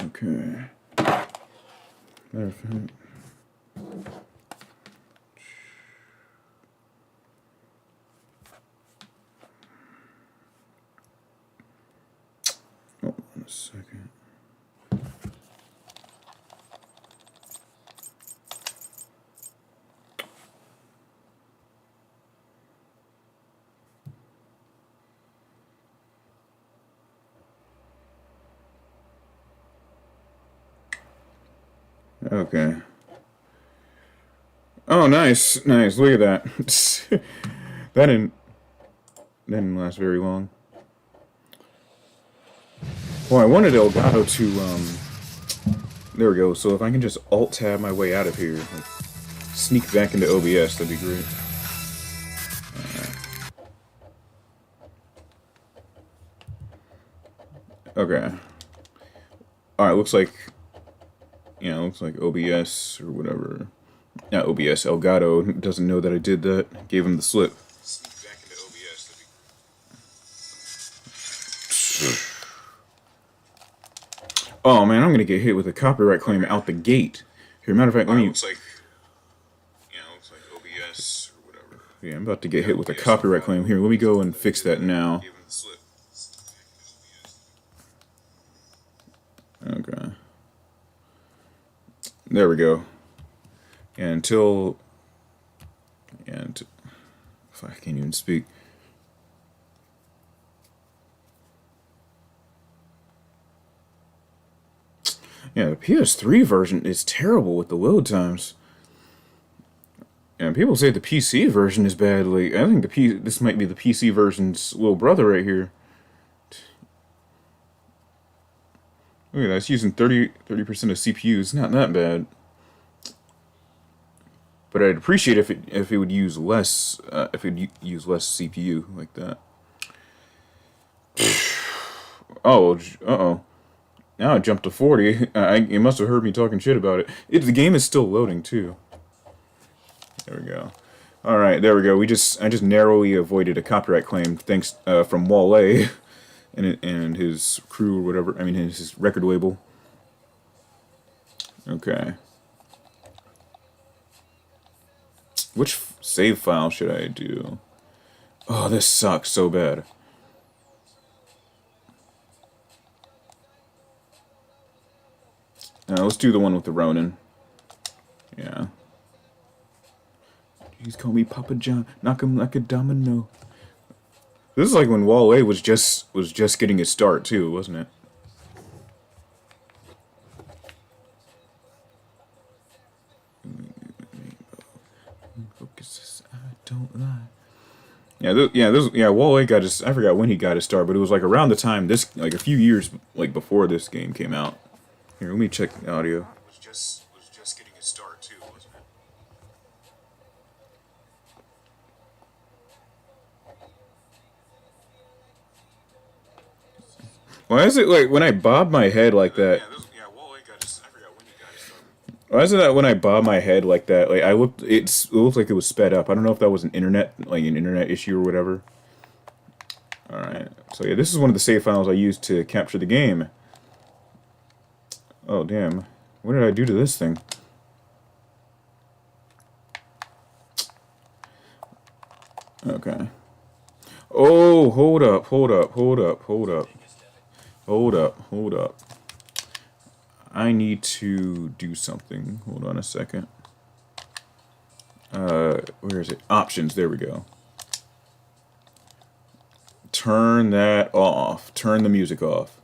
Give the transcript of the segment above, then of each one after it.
Okay. Matter of fact. Hold on a second. Okay. Oh, nice, nice. Look at that. That didn't last very long. Well, I wanted Elgato to There we go. So if I can just Alt Tab my way out of here, like, sneak back into OBS, that'd be great. Okay. All right. Looks like OBS or whatever. Not OBS. Elgato doesn't know that I did that. Gave him the slip. Sneak back into OBS. Oh man, I'm gonna get hit with a copyright claim out the gate. Here, matter of fact, let me. Looks like OBS or whatever. Yeah, I'm about to get hit with a copyright claim. Here, let me go and fix that now. Okay. There we go. And if I can't even speak. Yeah, the PS3 version is terrible with the load times. And people say the PC version is bad. Like, I think this might be the PC version's little brother right here. Look at that, it's using 30% of CPUs. Not that bad. But I'd appreciate if it would use less use less CPU like that. Oh, uh-oh. Now it jumped to 40. It must have heard me talking shit about it. The game is still loading too. There we go. All right, there we go. I just narrowly avoided a copyright claim thanks from Wale and his crew or whatever. I mean his record label. Okay. Which save file should I do? Oh, this sucks so bad. Let's do the one with the Ronin. Yeah. He's call me Papa John. Knock him like a domino. This is like when Wale was just getting his start too, wasn't it? I don't lie. Wale got his. I forgot when he got his start, but it was like around the time like a few years like before this game came out. Here, let me check the audio. Was just getting his start too, wasn't it? Why is it like when I bob my head like that? Wale got his. I forgot when he got his start. Why is it that when I bob my head like that, like it looked like it was sped up. I don't know if that was an internet issue or whatever. All right, so yeah, this is one of the save files I used to capture the game. Oh damn, what did I do to this thing? Okay. Oh, hold up. I need to do something. Hold on a second. Where is it? Options, there we go. Turn that off. Turn the music off.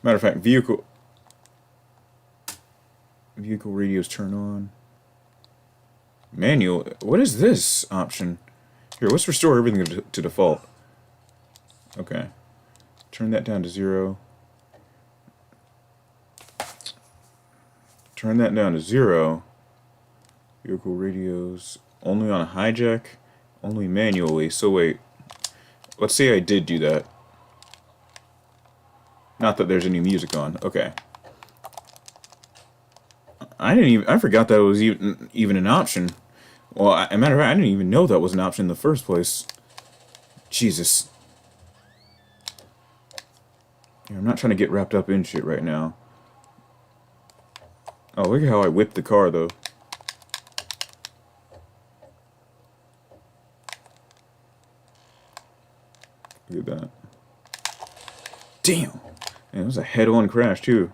Matter of fact, vehicle radios turn on. Manual, what is this option? Here, let's restore everything to default. Okay. Turn that down to 0. Turn that down to 0. Vehicle radios only on a hijack, only manually. So wait, let's say I did do that. Not that there's any music on. Okay. I forgot that was even an option. Well, as a matter of fact, I didn't even know that was an option in the first place. Jesus. Yeah, I'm not trying to get wrapped up in shit right now. Oh, look at how I whipped the car, though. Look at that. Damn! Man, it was a head-on crash, too.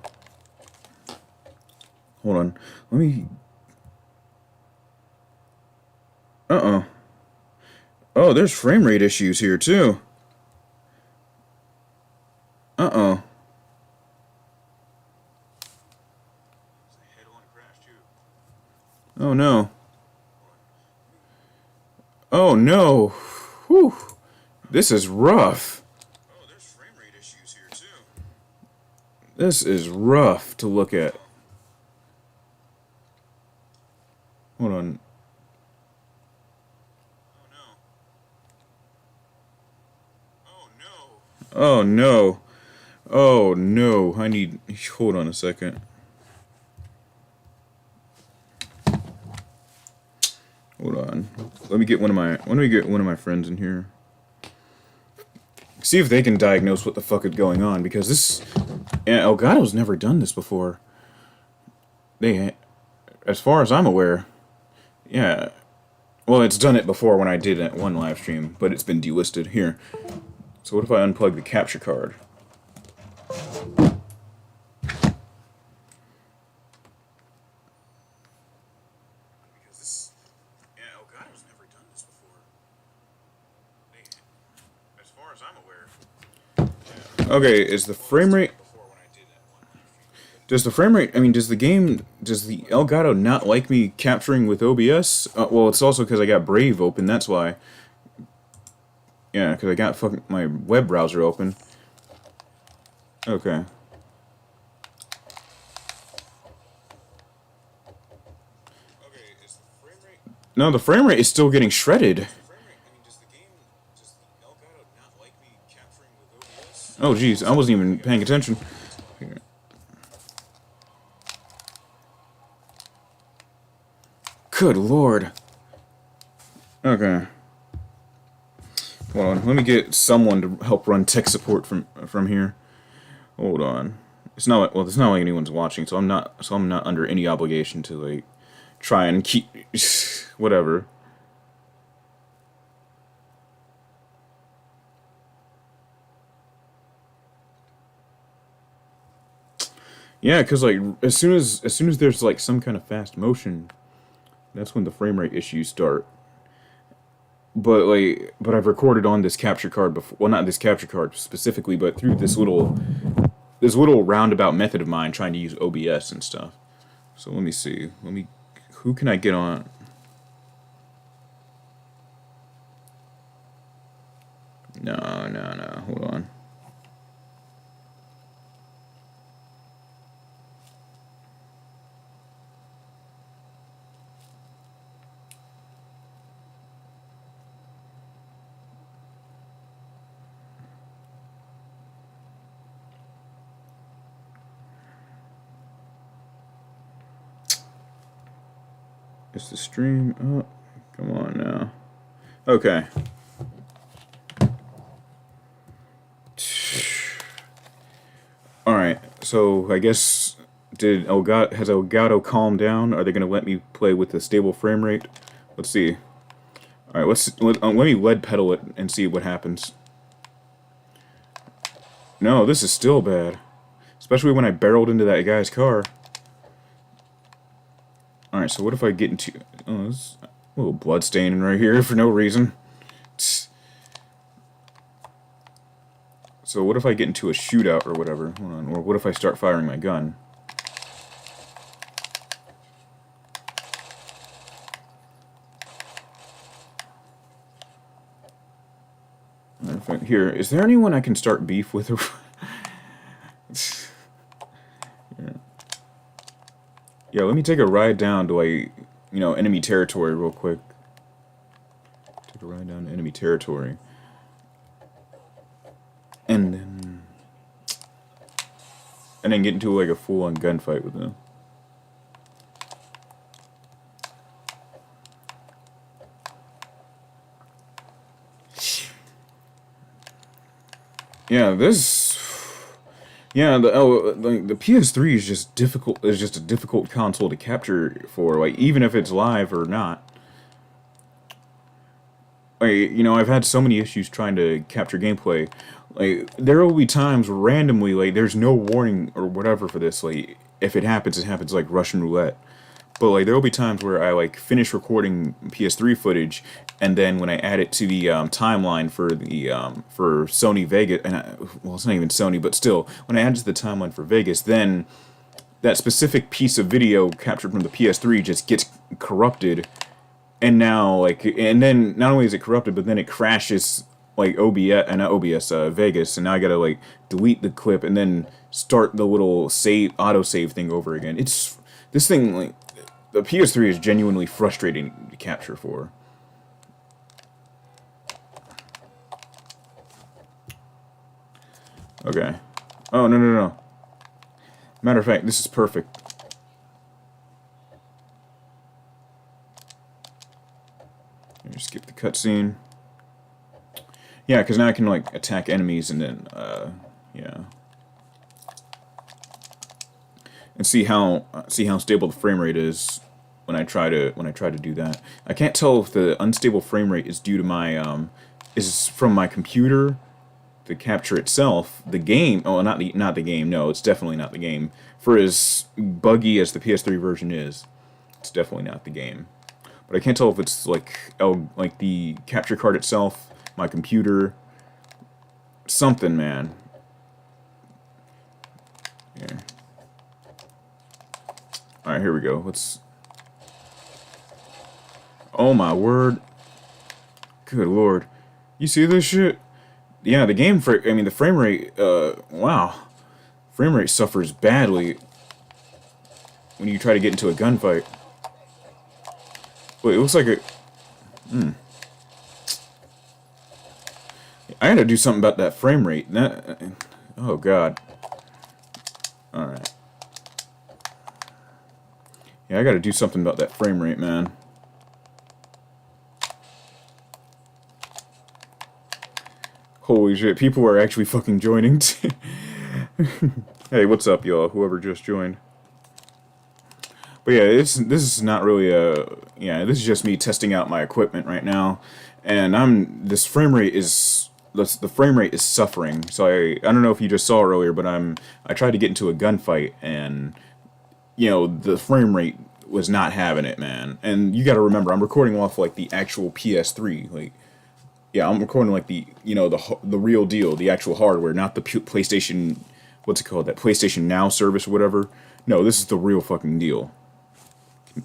Hold on. Let me... Uh-oh. Oh, there's frame rate issues here, too. Uh-oh. Oh, no. Oh, no. Whew. This is rough. Oh, there's frame rate issues here, too. This is rough to look at. Hold on. Oh, no. Oh, no. I need... Hold on a second. Hold on. Let me get one of my friends in here. See if they can diagnose what the fuck is going on, because this... Yeah, Elgato's never done this before. As far as I'm aware... Yeah. Well, it's done it before when I did it one live stream, but it's been delisted. Here. So what if I unplug the capture card? Okay, is the frame rate... Does the frame rate... I mean, does the Elgato not like me capturing with OBS? Well, it's also because I got Brave open, that's why. Yeah, because I got fucking my web browser open. Okay. No, the frame rate is still getting shredded. Oh, jeez, I wasn't even paying attention. Good lord. Okay. Hold on, let me get someone to help run tech support from here. Hold on. It's not like anyone's watching, so I'm not under any obligation to like try and keep whatever. Yeah, cuz like as soon as there's like some kind of fast motion, that's when the frame rate issues start. But I've recorded on this capture card before. Well, not this capture card specifically, but through this little roundabout method of mine trying to use OBS and stuff. So let me see. Who can I get on? No. Hold on. Is the stream up? Come on now. Okay. Alright, so I guess has Elgato calmed down? Are they gonna let me play with a stable frame rate? Let's see. Alright, let me lead pedal it and see what happens. No, this is still bad. Especially when I barreled into that guy's car. Alright, so what if I get into... Oh, there's a little blood staining right here for no reason. So what if I get into a shootout or whatever? Hold on. Or what if I start firing my gun? Here, is there anyone I can start beef with? Yeah, let me take a ride down to enemy territory real quick. Take a ride down to enemy territory. And then get into like a full-on gunfight with them. Yeah, this Yeah, the PS3 is just difficult. Is just a difficult console to capture for, like, even if it's live or not. Like, you know, I've had so many issues trying to capture gameplay. Like, there will be times randomly, like, there's no warning or whatever for this. Like, if it happens like Russian roulette. But like, there will be times where I like finish recording PS3 footage, and then when I add it to the timeline for Sony Vegas, well, it's not even Sony, but still, when I add it to the timeline for Vegas, then that specific piece of video captured from the PS3 just gets corrupted, and now like, and then not only is it corrupted, but then it crashes like OBS and not OBS Vegas, and now I gotta like delete the clip and then start the little save auto save thing over again. It's this thing like the PS3 is genuinely frustrating to capture for. Okay. Oh no no no. Matter of fact, this is perfect. Skip the cutscene. Yeah, because now I can like attack enemies and then yeah, and see how stable the frame rate is when I try to do that. I can't tell if the unstable frame rate is due to my is from my computer, the capture itself, the game. Oh, not the game. No, it's definitely not the game. For as buggy as the PS3 version is, it's definitely not the game. But I can't tell if it's like like the capture card itself, my computer, something, man. Yeah. All right, here we go. Let's. Oh my word! Good lord, you see this shit? Yeah, the game I mean, the frame rate. Wow, frame rate suffers badly when you try to get into a gunfight. Wait, it looks like a. I gotta do something about that frame rate. Oh god. All right. Yeah, I gotta do something about that frame rate, man. Holy shit, people are actually fucking joining. Hey, what's up, y'all? Whoever just joined. But yeah, this is not really a yeah. This is just me testing out my equipment right now, and this frame rate is the frame rate is suffering. So I don't know if you just saw earlier, but I tried to get into a gunfight, and you know the frame rate was not having it, man. And you got to remember, I'm recording off like the actual PS3, like yeah, I'm recording like the the real deal, the actual hardware, not the PlayStation. What's it called? That PlayStation Now service or whatever. No, this is the real fucking deal.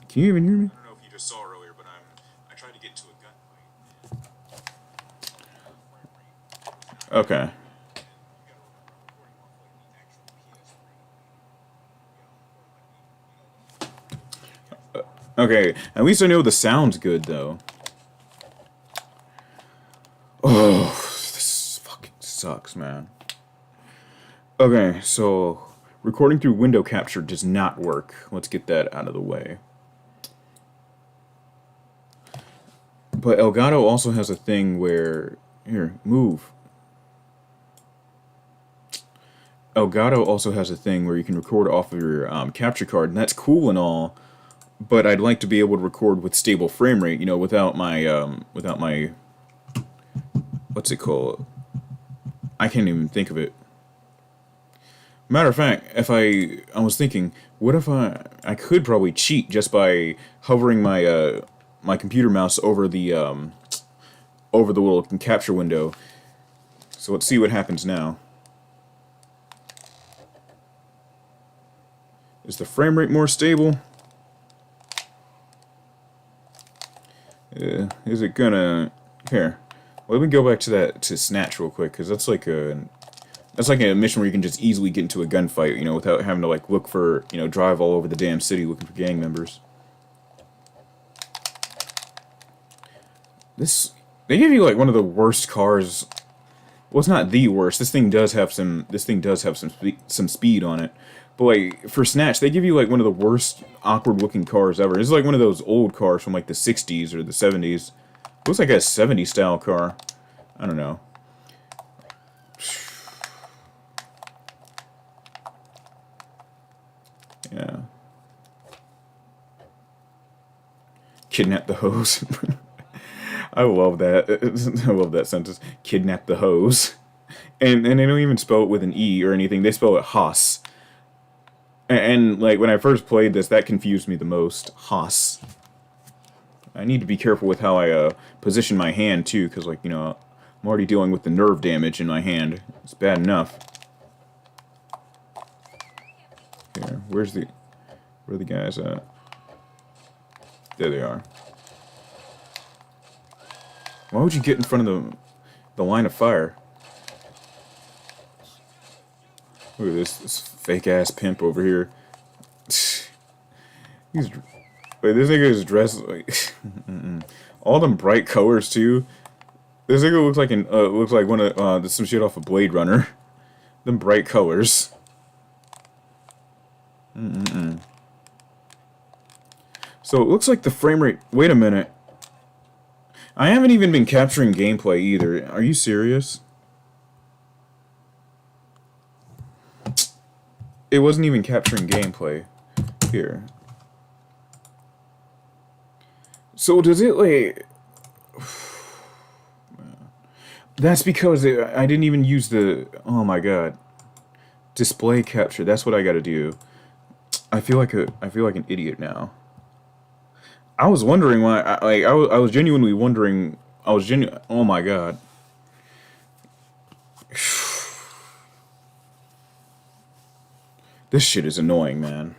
Can you even hear me? I don't know if you just saw earlier, but I tried to get to a gunfight. Okay. Okay, at least I know the sound's good though. Oh, this fucking sucks, man. Okay, so recording through window capture does not work. Let's get that out of the way. But Elgato also has a thing where here, move. Elgato also has a thing where you can record off of your capture card, and that's cool and all. But I'd like to be able to record with stable frame rate, you know, without my what's it called? I can't even think of it. Matter of fact, if I was thinking, what if I could probably cheat just by hovering my my computer mouse over the little capture window. So let's see what happens now. Is the frame rate more stable? Is it gonna here? Let me go back to Snatch real quick, because that's like a mission where you can just easily get into a gunfight, you know, without having to like look for, you know, drive all over the damn city looking for gang members. They give you like one of the worst cars. Well, it's not the worst. This thing does have some some speed on it. But like for Snatch, they give you like one of the worst awkward looking cars ever. It's like one of those old cars from like the 60s or the 70s. It looks like a 70s style car. I don't know. Kidnap the hose. I love that. I love that sentence. Kidnap the hose. And they don't even spell it with an E or anything. They spell it Haas. And like when I first played this, that confused me the most. Haas. I need to be careful with how I position my hand too, because like I'm already dealing with the nerve damage in my hand. It's bad enough. Here, where are the guys at? There they are. Why would you get in front of the line of fire? Look at this fake ass pimp over here. This nigga is dressed like all them bright colors too. This nigga looks like one of some shit off of Blade Runner. Them bright colors. So it looks like the frame rate. Wait a minute. I haven't even been capturing gameplay either. Are you serious? It wasn't even capturing gameplay. Here. So does it like... That's because I didn't even use the... Oh my god. Display capture. That's what I gotta do. I feel like an idiot now. I was wondering why... I was genuinely wondering... Oh my god. This shit is annoying, man.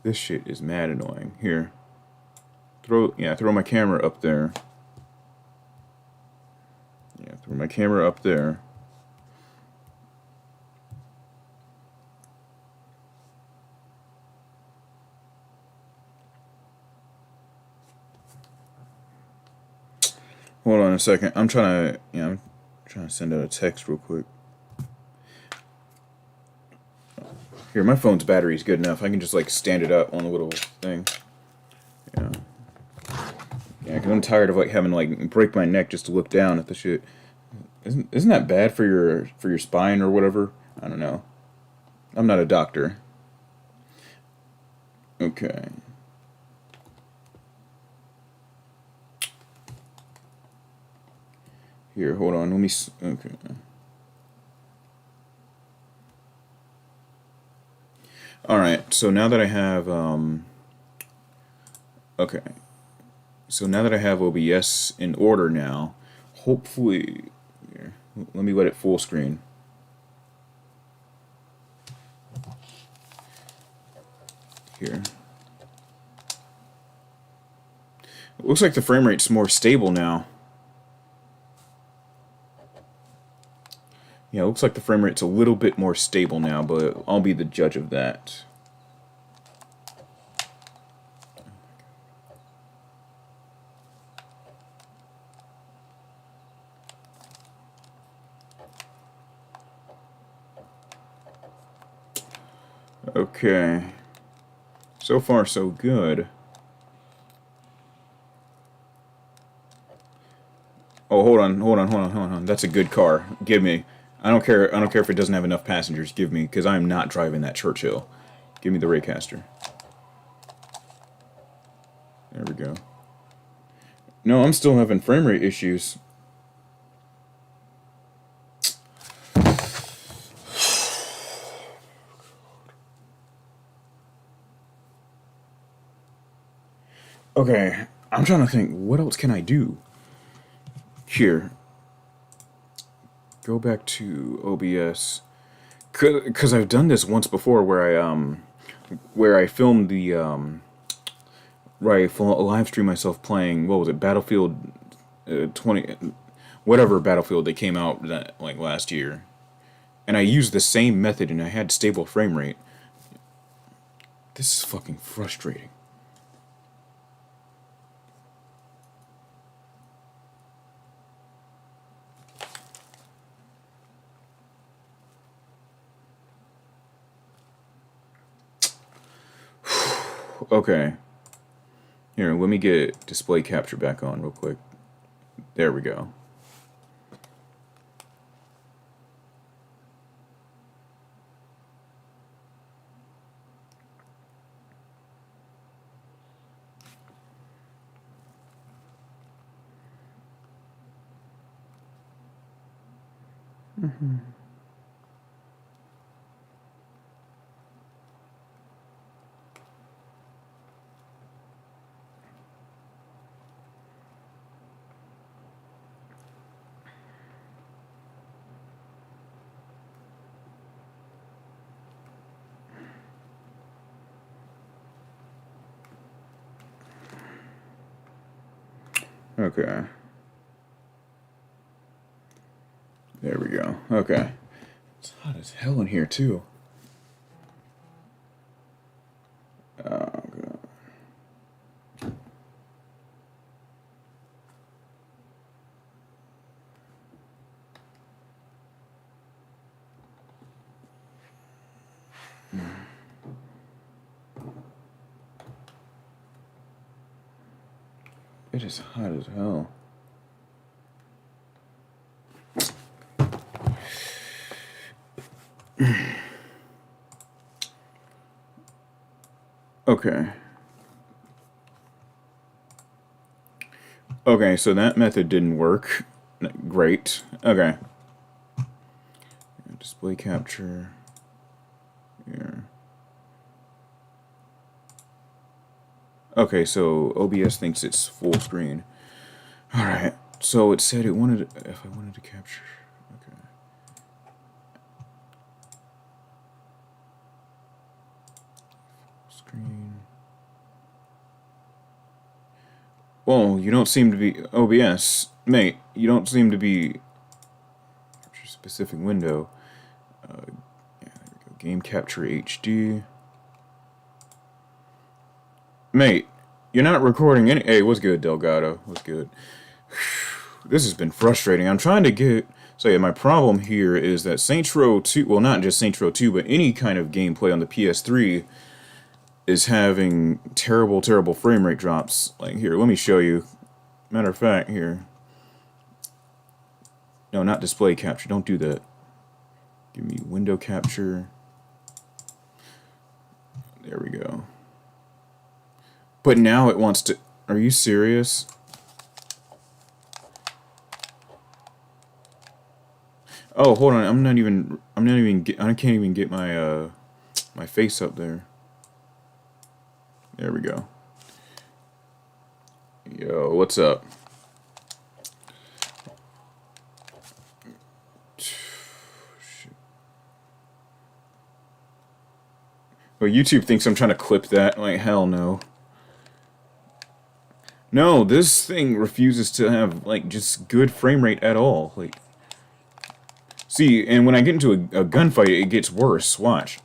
This shit is mad annoying. Here. Throw my camera up there. Yeah, throw my camera up there. Hold on a second. I'm trying to send out a text real quick. Here, my phone's battery is good enough. I can just like stand it up on a little thing. Yeah. Yeah, because I'm tired of like having to like break my neck just to look down at the shit. Isn't that bad for your spine or whatever? I don't know. I'm not a doctor. Okay. Here, hold on. Let me. Okay. All right. So now that I have okay. So now that I have OBS in order now, hopefully, here, let me let it full screen. Here. It looks like the frame rate's more stable now. Yeah, it looks like the frame rate's a little bit more stable now, but I'll be the judge of that. Okay. So far, so good. Oh, hold on. That's a good car. Give me. I don't care if it doesn't have enough passengers. Give me, because I am not driving that Churchill. Give me the Raycaster. There we go. No, I'm still having frame rate issues. Okay, I'm trying to think, what else can I do? Here. Go back to OBS. Because I've done this once before where I filmed the, where I live stream myself playing, what was it, Battlefield 20, whatever Battlefield that came out like last year. And I used the same method and I had stable frame rate. This is fucking frustrating. Okay. Here, let me get display capture back on real quick. There we go. Okay. There we go. Okay. It's hot as hell in here, too. Oh, God. It is hot as hell. Okay. Okay, so that method didn't work. Great. Okay. Display capture. Here. Okay, so OBS thinks it's full screen. Alright, so it said it wanted, if I wanted to capture. Okay. Screen. Well, you don't seem to be, OBS, mate, you don't seem to be, capture specific window. Yeah, there we go. Game Capture HD. Mate, you're not recording any. Hey, what's good, Delgado? What's good? This has been frustrating. I'm trying to get. So, yeah, my problem here is that Saints Row 2, well, not just Saints Row 2, but any kind of gameplay on the PS3 is having terrible, terrible frame rate drops. Like, here, let me show you. Matter of fact, here. No, not display capture. Don't do that. Give me window capture. There we go. But now it wants to... Are you serious? Oh, hold on. I can't even get my my face up there. There we go. Yo, what's up? Well, YouTube thinks I'm trying to clip that. Like, hell no. No, this thing refuses to have, like, just good frame rate at all. Like, see, and when I get into a gunfight, it gets worse. Watch.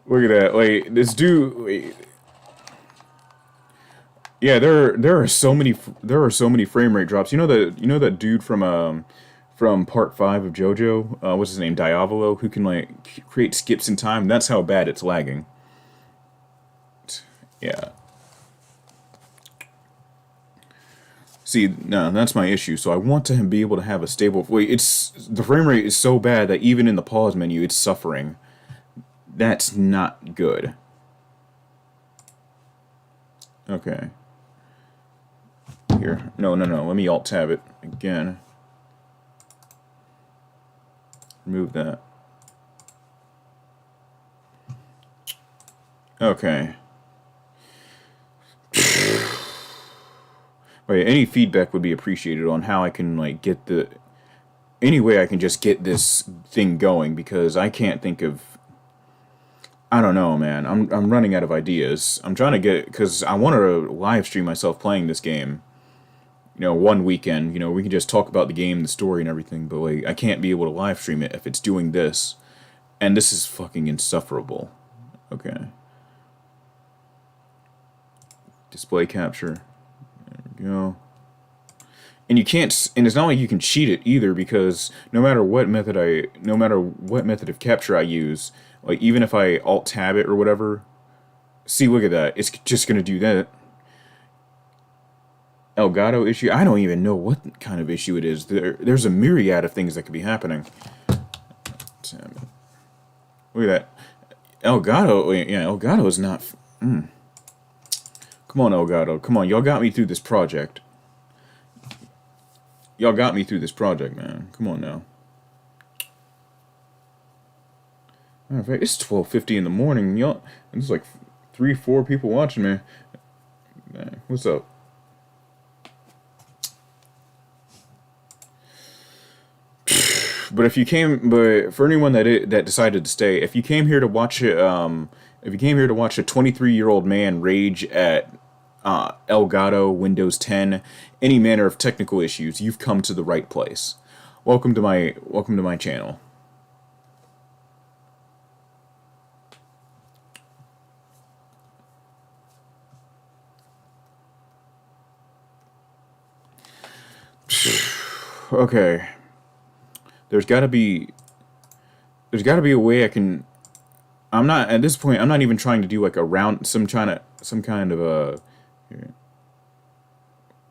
Look at that. Like, this dude... Wait. Yeah, there are so many frame rate drops. You know that dude from part 5 of JoJo, what's his name, Diavolo, who can like create skips in time. That's how bad it's lagging. Yeah. See, no, that's my issue. So I want to be able to have a stable. Wait, the frame rate is so bad that even in the pause menu, it's suffering. That's not good. Okay. Here, no. Let me alt tab it again. Remove that. Okay. Wait, any feedback would be appreciated on how I can like get the any way I can just get this thing going, because I can't think of. I don't know, man. I'm running out of ideas. I'm trying to get, because I want to live stream myself playing this game. You know, one weekend. You know, we can just talk about the game, the story, and everything. But like, I can't be able to live stream it if it's doing this, and this is fucking insufferable. Okay. Display capture. There we go. And you can't, and it's not like you can cheat it either, because no matter what method of capture I use, like even if I alt tab it or whatever, see, look at that, it's just gonna do that. Elgato issue? I don't even know what kind of issue it is. There's a myriad of things that could be happening. Look at that. Elgato, yeah, Elgato is not. Come on, Elgato. Come on, y'all got me through this project. Y'all got me through this project, man. Come on now. Matter of fact, it's 12:50 in the morning, y'all. And there's like 3, 4 people watching me. Man, what's up? But if you came, but for anyone that decided to stay, if you came here to watch it, if you came here to watch a 23-year-old man rage at Elgato, Windows 10, any manner of technical issues, you've come to the right place. Welcome to my channel. Okay. There's got to be a way I can. I'm not at this point. I'm not even trying to do like a round. Some kind of a. Here.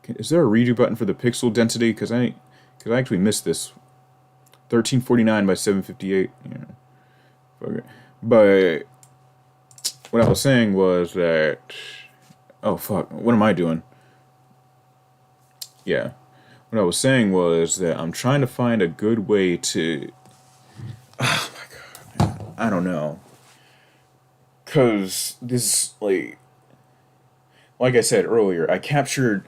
Is there a redo button for the pixel density? Because I actually missed this. 1349 by 758. Yeah. Okay. But what I was saying was that. Oh fuck! What am I doing? Yeah. What I was saying was that I'm trying to find a good way to. Oh my god, man. I don't know. Cause this like I said earlier, I captured.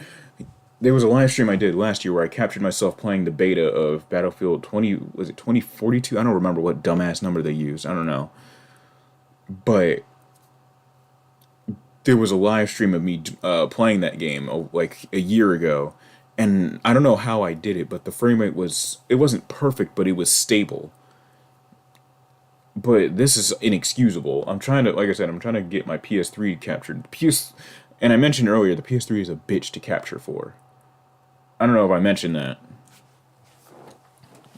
There was a live stream I did last year where I captured myself playing the beta of Battlefield 20. Was it 2042? I don't remember what dumbass number they used. I don't know. But there was a live stream of me playing that game like a year ago. And I don't know how I did it, but the frame rate it wasn't perfect, but it was stable. But this is inexcusable. I'm trying to, like I said, I'm trying to get my PS3 captured. And I mentioned earlier, the PS3 is a bitch to capture for. I don't know if I mentioned that.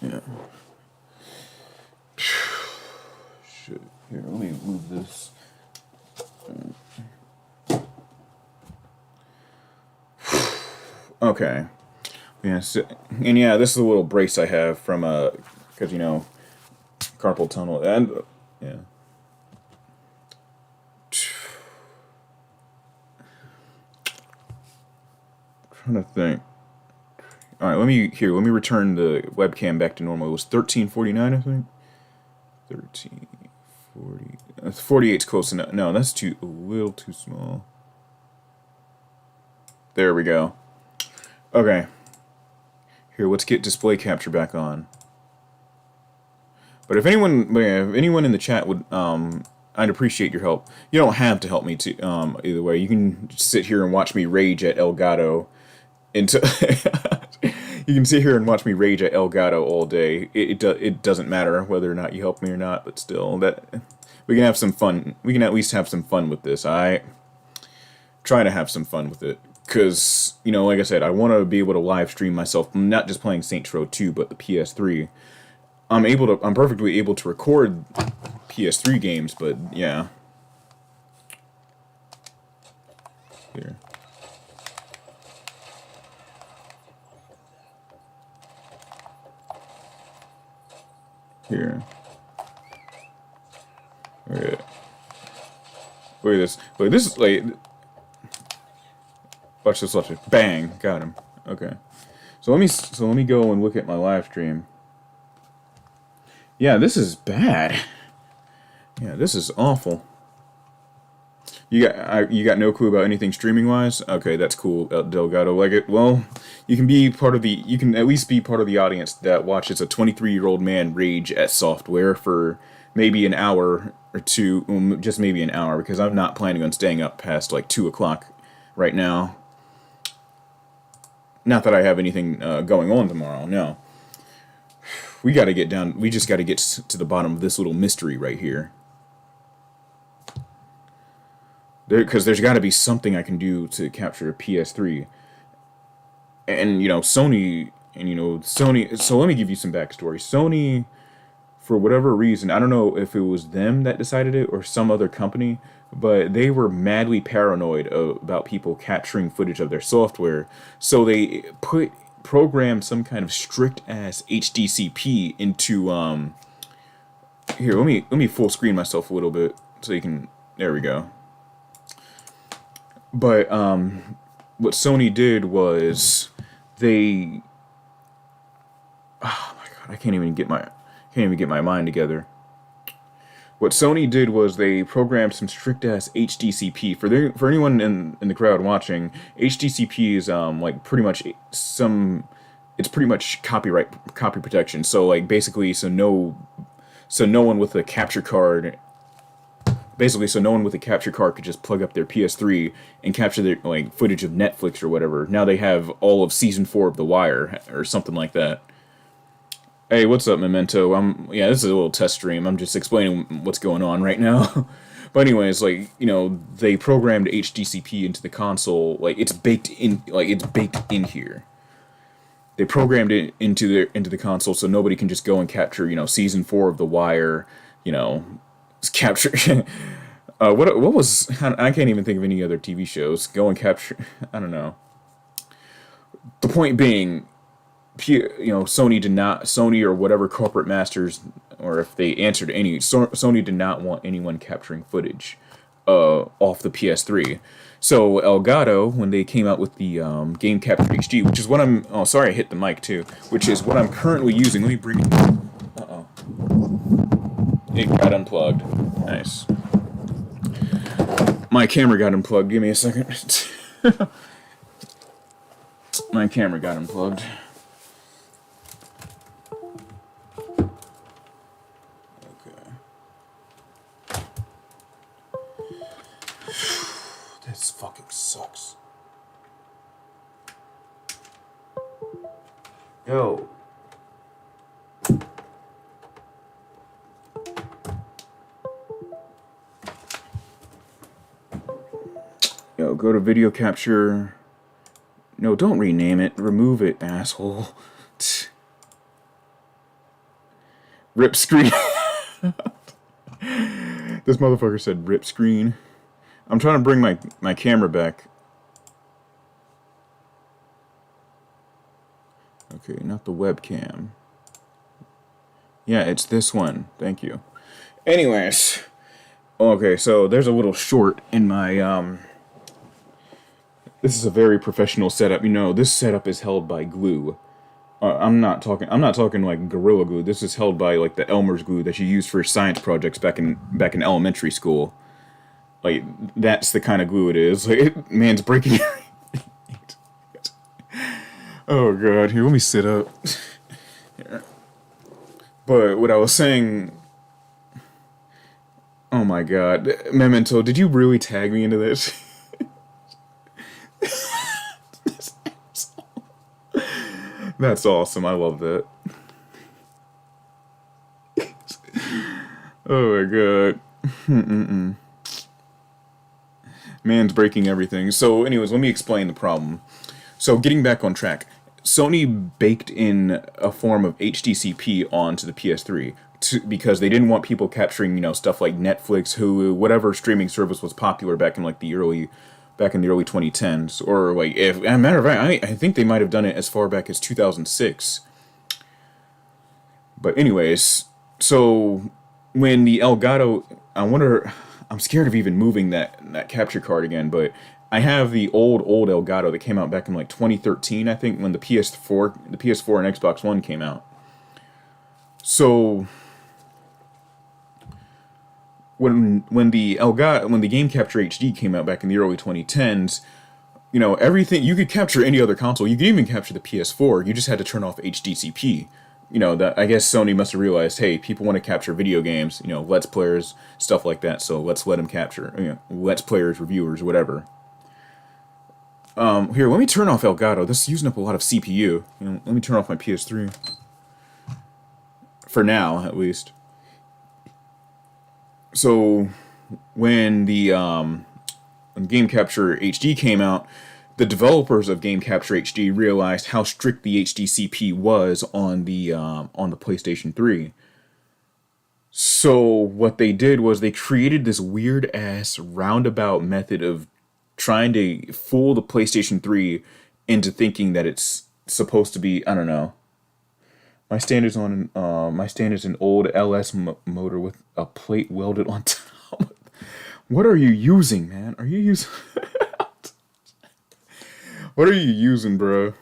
Yeah. Shit. Here, let me move this. Okay. Yeah, and yeah, this is a little brace I have from because carpal tunnel and yeah. Trying to think. All right, let me return the webcam back to normal. It was 1349, I think. 1340. 48's close enough. No, that's a little too small. There we go. Okay. Here, let's get display capture back on. But if anyone in the chat would, I'd appreciate your help. You don't have to help me either way. You can sit here and watch me rage at Elgato until you can sit here and watch me rage at Elgato all day. It doesn't matter whether or not you help me or not, but still, that we can have some fun. We can at least have some fun with this. I try to have some fun with it. Because, like I said, I want to be able to live stream myself, not just playing Saints Row 2, but the PS3. I'm perfectly able to record PS3 games, but yeah. Here. Here. Okay. Look at this. Look, this is like. Watch this, watch it. Bang, got him. Okay. So let me go and look at my live stream. Yeah, this is bad. Yeah, this is awful. You got no clue about anything streaming wise? Okay, that's cool, Delgado. Like it. Well, you can at least be part of the audience that watches a 23-year-old man rage at software for maybe an hour or two, just maybe an hour, because I'm not planning on staying up past like 2 o'clock right now. Not that I have anything going on tomorrow, no. We got to get down. We just got to get to the bottom of this little mystery right here. Because there's got to be something I can do to capture a PS3. And, Sony, so let me give you some backstory. Sony, for whatever reason, I don't know if it was them that decided it or some other company, but they were madly paranoid about people capturing footage of their software. So they programmed some kind of strict ass HDCP into here, let me full screen myself a little bit so you can. There we go. But what Sony did was they, oh my god, I can't even get my mind together. What Sony did was they programmed some strict ass HDCP for anyone in the crowd watching. HDCP is like pretty much some it's pretty much copy protection. So like basically so no one with a capture card so no one with a capture card could just plug up their PS3 and capture their like footage of Netflix or whatever. Now they have all of season 4 of The Wire or something like that. Hey, what's up, Memento? Yeah, this is a little test stream. I'm just explaining what's going on right now. But anyways, like, they programmed HDCP into the console, like it's baked in here. They programmed it into the console so nobody can just go and capture, season 4 of The Wire, you know, capture what was I can't even think of any other TV shows. Go and capture I don't know. The point being, Sony or whatever corporate masters, or if they answered any, Sony did not want anyone capturing footage off the PS3. So Elgato, when they came out with the Game Capture HD, which is what oh, sorry, I hit the mic too, which is what I'm currently using. Let me bring it. Uh-oh. It got unplugged. Nice. My camera got unplugged. Give me a second. My camera got unplugged. This fucking sucks. Yo. Yo, go to video capture. No, don't rename it. Remove it, asshole. Rip screen. This motherfucker said rip screen. I'm trying to bring my camera back. Okay, not the webcam. Yeah, it's this one. Thank you. Anyways. Okay, so there's a little short in my, This is a very professional setup. This setup is held by glue. I'm not talking like Gorilla Glue. This is held by like the Elmer's glue that you used for science projects back in elementary school. Like, that's the kind of glue it is. Like, man's breaking. Oh god, here, let me sit up. Here. But what I was saying. Oh my god, Memento, did you really tag me into this? That's awesome. I love that. Oh my god. Man's breaking everything. So, anyways, let me explain the problem. So, getting back on track, Sony baked in a form of HDCP onto the PS3 because they didn't want people capturing, stuff like Netflix, Hulu, whatever streaming service was popular back in the early 2010s, or like, if as a matter of fact, I think they might have done it as far back as 2006. But anyways, so when the Elgato, I'm scared of even moving that capture card again, but I have the old Elgato that came out back in like 2013, I think, when the PS4 and Xbox One came out. So when the Game Capture HD came out back in the early 2010s, everything you could capture any other console. You could even capture the PS4. You just had to turn off HDCP. That I guess Sony must have realized, hey, people want to capture video games, Let's Players, stuff like that, so let's let them capture, Let's Players, reviewers, whatever. Here, let me turn off Elgato. This is using up a lot of CPU. Let me turn off my PS3. For now, at least. So, when the Game Capture HD came out, the developers of Game Capture HD realized how strict the HDCP was on the PlayStation 3. So what they did was they created this weird ass roundabout method of trying to fool the PlayStation 3 into thinking that it's supposed to be, I don't know. My stand is an old LS motor with a plate welded on top. What are you using, man? Are you using What are you using, bro?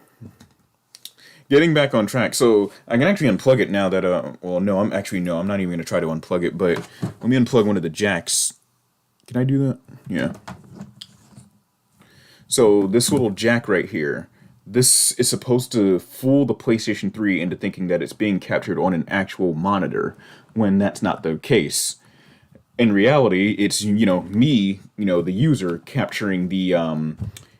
Getting back on track. So I can actually unplug it now that well, no, I'm not even gonna try to unplug it, but let me unplug one of the jacks. Can I do that? Yeah. So this little jack right here, this is supposed to fool the PlayStation 3 into thinking that it's being captured on an actual monitor, when that's not the case. In reality, it's, me, the user capturing the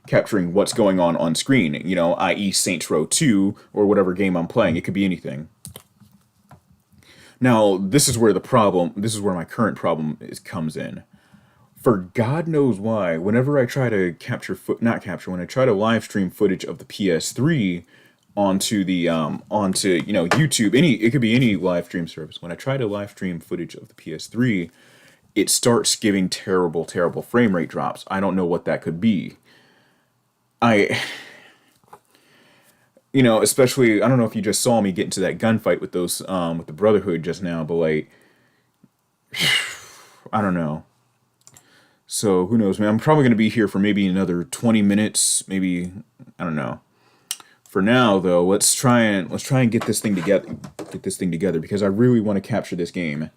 capturing what's going on screen, i.e. Saints Row 2 or whatever game I'm playing. It could be anything. Now, this is where my current problem comes in. For God knows why, whenever I try to when I try to live stream footage of the PS3 onto YouTube, it could be any live stream service. When I try to live stream footage of the PS3, it starts giving terrible, terrible frame rate drops. I don't know what that could be. Especially, I don't know if you just saw me get into that gunfight with with the Brotherhood just now, but like, I don't know. So who knows, man? I'm probably gonna be here for maybe another 20 minutes, maybe, I don't know. For now, though, let's try and get this thing together. Because I really want to capture this game.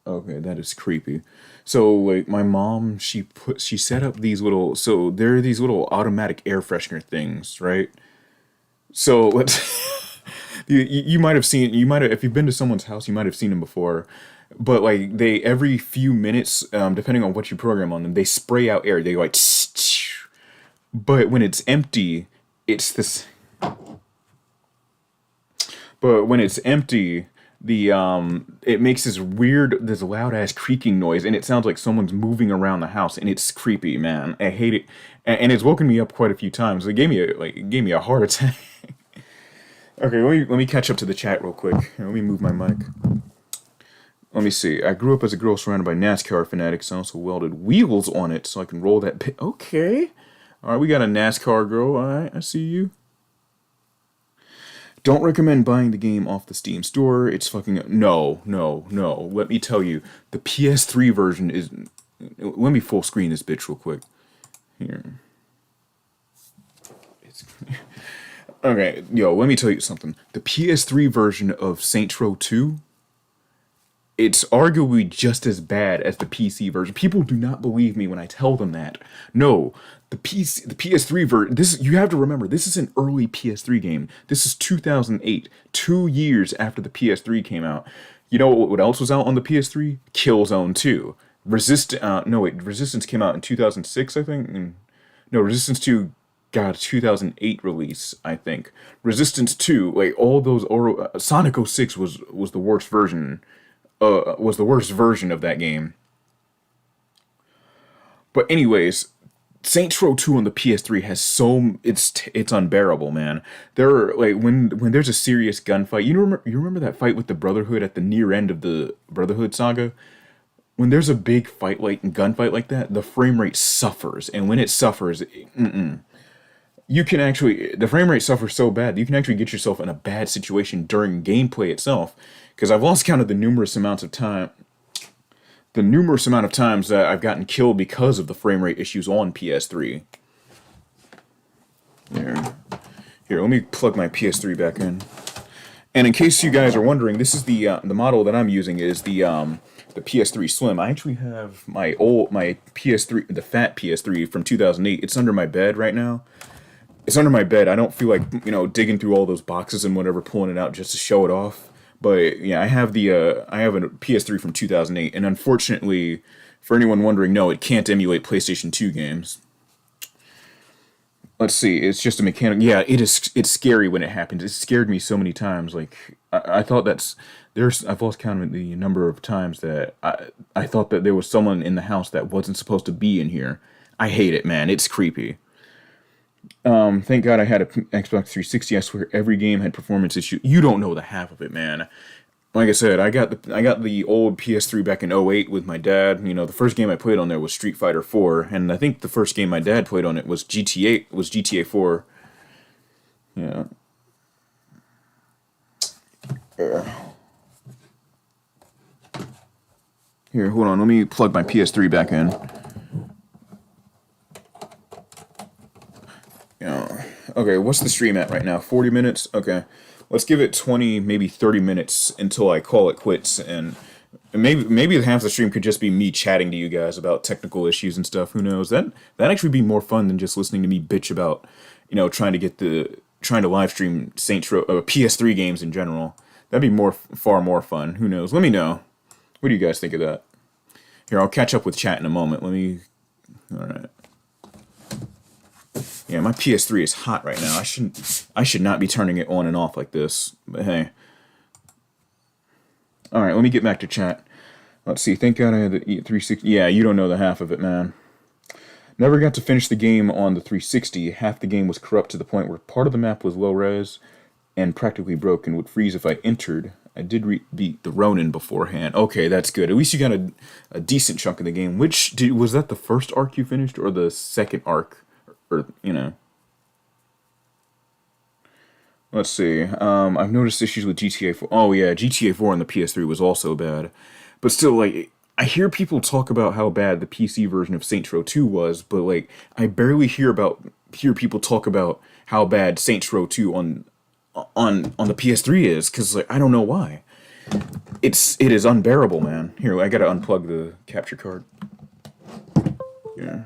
Okay, that is creepy. So, like, my mom, she set up these little, so there are these little automatic air freshener things, right? So let's, if you've been to someone's house, you might have seen them before. But like, they, every few minutes, depending on what you program on them, they spray out air. They like, but when it's empty, it's this. But when it's empty, it makes this loud ass creaking noise, and it sounds like someone's moving around the house, and it's creepy, man. I hate it, and it's woken me up quite a few times. It gave me a heart attack. Okay, let me catch up to the chat real quick. Let me move my mic. Let me see. I grew up as a girl surrounded by NASCAR fanatics. I also welded wheels on it so I can roll that. Okay. All right, we got a NASCAR girl. All right, I see you. Don't recommend buying the game off the Steam store. It's fucking... No. Let me tell you. The PS3 version is... Let me full screen this bitch real quick. Here. Okay, let me tell you something. The PS3 version of Saints Row 2, it's arguably just as bad as the PC version. People do not believe me when I tell them that. No, the PS3 version, you have to remember, this is an early PS3 game. This is 2008, 2 years after the PS3 came out. You know what else was out on the PS3? Killzone 2. Resistance came out in 2006, I think. No, Resistance 2 got a 2008 release, I think. Resistance 2, like all those Sonic 06 was the worst version. Was the worst version of that game. But anyways, Saints Row 2 on the PS3 has it's unbearable, man. There are, like, when there's a serious gunfight, you remember that fight with the Brotherhood at the near end of the Brotherhood saga? When there's a big fight, like gunfight like that, the frame rate suffers, and when it suffers, the frame rate suffers so bad you can actually get yourself in a bad situation during gameplay itself. Because I've lost count of the numerous amount of times that I've gotten killed because of the frame rate issues on PS3. Here, let me plug my PS3 back in. And in case you guys are wondering, this is the model that I'm using is the PS3 Slim. I actually have my PS3, the fat PS3 from 2008. It's under my bed right now. It's under my bed. I don't feel like digging through all those boxes and whatever, pulling it out just to show it off. But yeah, I have a PS3 from 2008, and unfortunately, for anyone wondering, no, it can't emulate PlayStation 2 games. Let's see, it's just a mechanic. Yeah, it's scary when it happens. It scared me so many times. Like I thought I've lost count of the number of times that I thought that there was someone in the house that wasn't supposed to be in here. I hate it, man. It's creepy. Thank God I had a Xbox 360. I swear every game had performance issues. You don't know the half of it, man. Like I said, I got the old PS3 back in 2008 with my dad. The first game I played on there was Street Fighter 4, and I think the first game my dad played on it was GTA 4. Yeah. Here, hold on. Let me plug my PS3 back in. Okay, what's the stream at right now? 40 minutes? Okay. Let's give it 20, maybe 30 minutes until I call it quits, and maybe half the stream could just be me chatting to you guys about technical issues and stuff. Who knows? That'd actually be more fun than just listening to me bitch about, trying to live stream Saints Row PS3 games in general. That'd be far more fun. Who knows? Let me know. What do you guys think of that? Here, I'll catch up with chat in a moment. All right. Yeah, my PS3 is hot right now. I should not be turning it on and off like this. But hey. All right, let me get back to chat. Let's see. Thank God I had the 360. Yeah, you don't know the half of it, man. Never got to finish the game on the 360. Half the game was corrupt to the point where part of the map was low res and practically broken, would freeze if I entered. I did beat the Ronin beforehand. Okay, that's good. At least you got a decent chunk of the game. Was that the first arc you finished or the second arc? Or, Let's see. I've noticed issues with GTA 4. Oh yeah, GTA 4 on the PS3 was also bad. But still, like, I hear people talk about how bad the PC version of Saints Row 2 was, but like, I barely hear people talk about how bad Saints Row 2 on the PS3 is, because like, I don't know why. It is unbearable, man. Here, I gotta unplug the capture card. Yeah.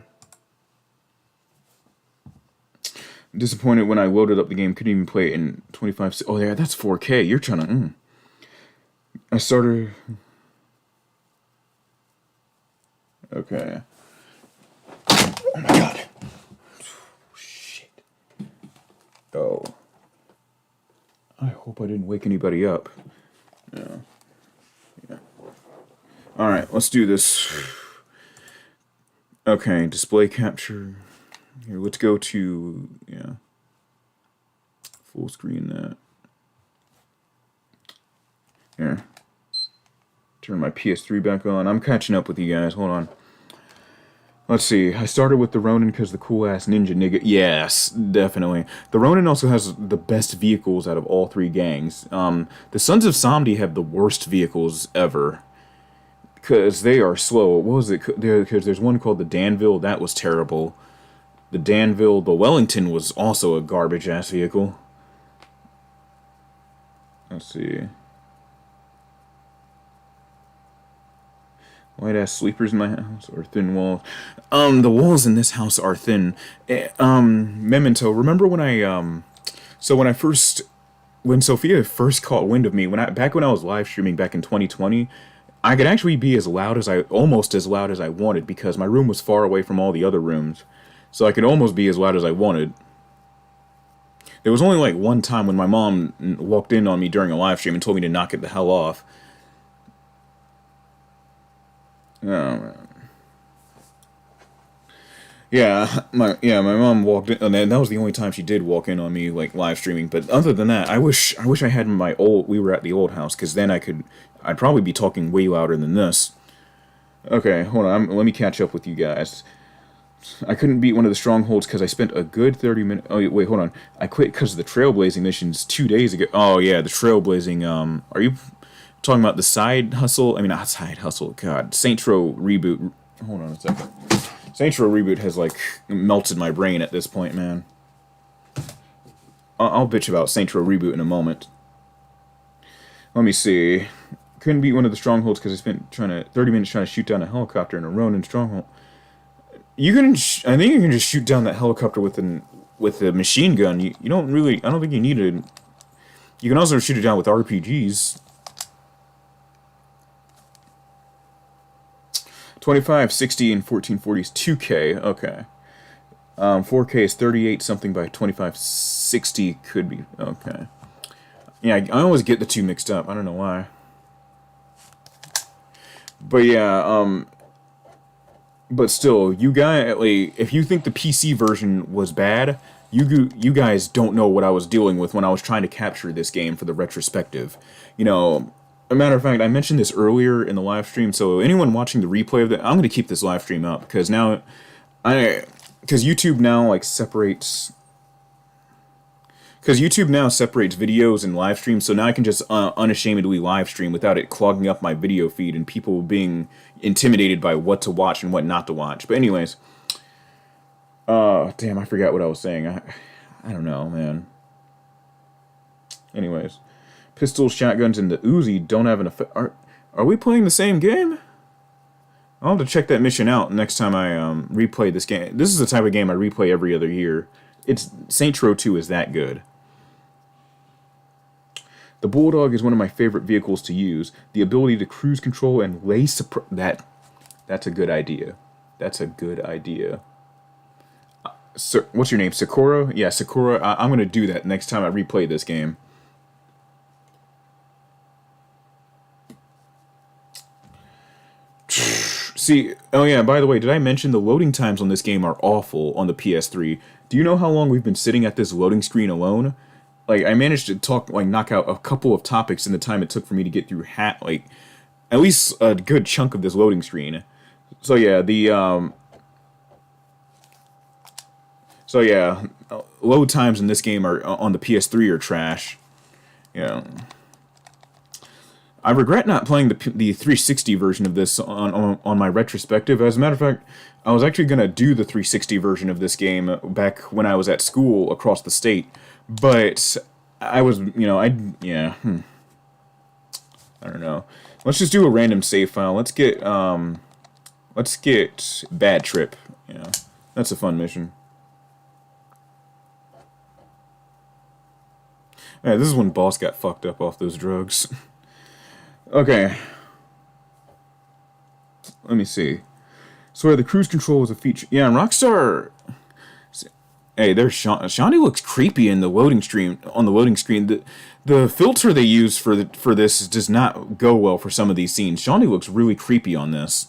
Disappointed when I loaded up the game, couldn't even play it in 25. Oh yeah, that's 4K. You're trying to. I started. Okay. Oh my god. Shit. Oh. I hope I didn't wake anybody up. Yeah. All right, let's do this. Okay, display capture. Here, let's go to, full screen that. Here. Turn my PS3 back on. I'm catching up with you guys. Hold on. Let's see. I started with the Ronin because the cool-ass ninja nigga. Yes, definitely. The Ronin also has the best vehicles out of all three gangs. The Sons of Samdi have the worst vehicles ever. Because they are slow. What was it? Because there's one called the Danville. That was terrible. The Danville, the Wellington was also a garbage-ass vehicle. Let's see. White-ass sleepers in my house, or thin walls. The walls in this house are thin. Memento, remember when when Sophia first caught wind of me, back when I was live streaming back in 2020, I could actually be almost as loud as I wanted, because my room was far away from all the other rooms. So I could almost be as loud as I wanted. There was only like one time when my mom walked in on me during a live stream and told me to knock it the hell off. Oh man. Yeah, my mom walked in, and that was the only time she did walk in on me like live streaming. But other than that, I wish I had we were at the old house, because then I'd probably be talking way louder than this. Okay, hold on, let me catch up with you guys. I couldn't beat one of the strongholds because I spent a good 30 minutes. Oh, wait, hold on. I quit because of the trailblazing missions 2 days ago. Oh, yeah, the trailblazing. Are you talking about the side hustle? I mean, not side hustle. God, Saints Row Reboot. Hold on a second. Saints Row Reboot has, like, melted my brain at this point, man. I'll bitch about Saints Row Reboot in a moment. Let me see. Couldn't beat one of the strongholds because I spent 30 minutes trying to shoot down a helicopter in a Ronin stronghold. I think you can just shoot down that helicopter with a machine gun. You don't really. I don't think you need it. You can also shoot it down with RPGs. 25, 60, and 1440 is 2K. Okay. 4K is 38 something by 25, 60 could be. Okay. Yeah, I always get the two mixed up. I don't know why. But yeah, but still, you guys, like, if you think the PC version was bad, you guys don't know what I was dealing with when I was trying to capture this game for the retrospective. A matter of fact, I mentioned this earlier in the live stream, so anyone watching the replay of that, I'm going to keep this live stream up, because YouTube now, like, separates... Because YouTube now separates videos and live streams, so now I can just unashamedly live stream without it clogging up my video feed and people being intimidated by what to watch and what not to watch. But anyways, Damn, I forgot what I was saying. I don't know, man. Anyways, pistols, shotguns, and the Uzi don't have an effect. Are we playing the same game? I'll have to check that mission out next time I replay this game. This is the type of game I replay every other year. Saints Row 2 is that good. The Bulldog is one of my favorite vehicles to use. The ability to cruise control and lay that's a good idea. That's a good idea. What's your name? Sakura? Yeah, Sakura. I'm going to do that next time I replay this game. See, oh yeah, by the way, did I mention the loading times on this game are awful on the PS3? Do you know how long we've been sitting at this loading screen alone? Like, I managed to knock out a couple of topics in the time it took for me to get through at least a good chunk of this loading screen. So yeah, load times in this game are on the PS3 are trash. Yeah. I regret not playing the 360 version of this on my retrospective. As a matter of fact, I was actually going to do the 360 version of this game back when I was at school across the state. But I was, I don't know. Let's just do a random save file. Let's get Bad Trip. Yeah, that's a fun mission. Yeah, this is when Boss got fucked up off those drugs. Okay. Let me see. So the cruise control is a feature. Yeah, Rockstar. Hey, there's Shawnee looks creepy in the loading screen. On the loading screen, the filter they use for this does not go well for some of these scenes. Shawnee looks really creepy on this.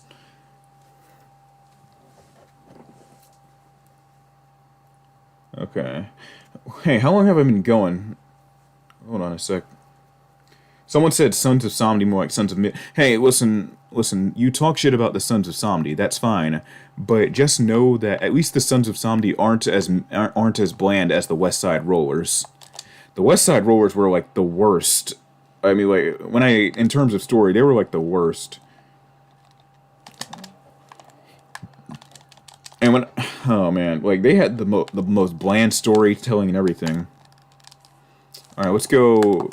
Okay. Hey, how long have I been going? Hold on a sec. Someone said Sons of Samdi more like Sons of Mid. Hey, listen, you talk shit about the Sons of Samdi, that's fine, but just know that at least the Sons of Samdi aren't as bland as the West Side Rollers. The West Side Rollers were like the worst. I mean, like, in terms of story, they were like the worst. And oh man, like they had the most bland storytelling and everything. All right, let's go.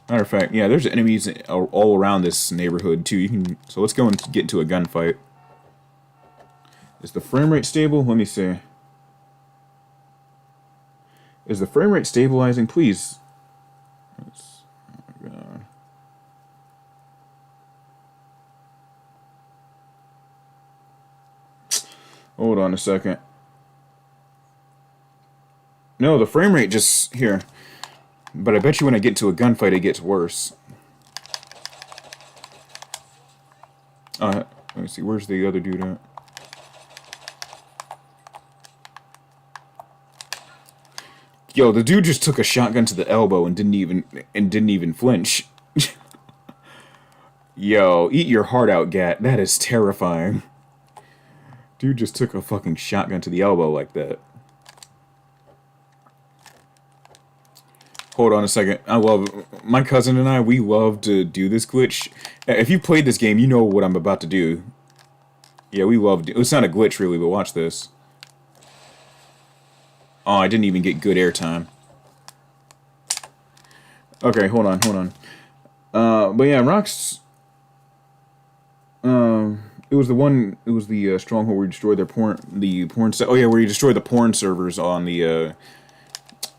Matter of fact, yeah, there's enemies all around this neighborhood too. So let's go and get into a gunfight. Is the frame rate stable? Let me see. Is the frame rate stabilizing? Please. Oh my God. Hold on a second. No, the frame rate just here. But I bet you when I get to a gunfight, it gets worse. Let me see. Where's the other dude at? Yo, the dude just took a shotgun to the elbow and didn't even flinch. Yo, eat your heart out, Gat. That is terrifying. Dude just took a fucking shotgun to the elbow like that. Hold on a second. My cousin and I, we love to do this glitch. If you played this game, you know what I'm about to do. Yeah, we love it. It's not a glitch, really, but watch this. Oh, I didn't even get good airtime. Okay, hold on. But yeah, Rock's... it was the stronghold where you destroyed the porn... Oh yeah, where you destroyed the porn servers on the...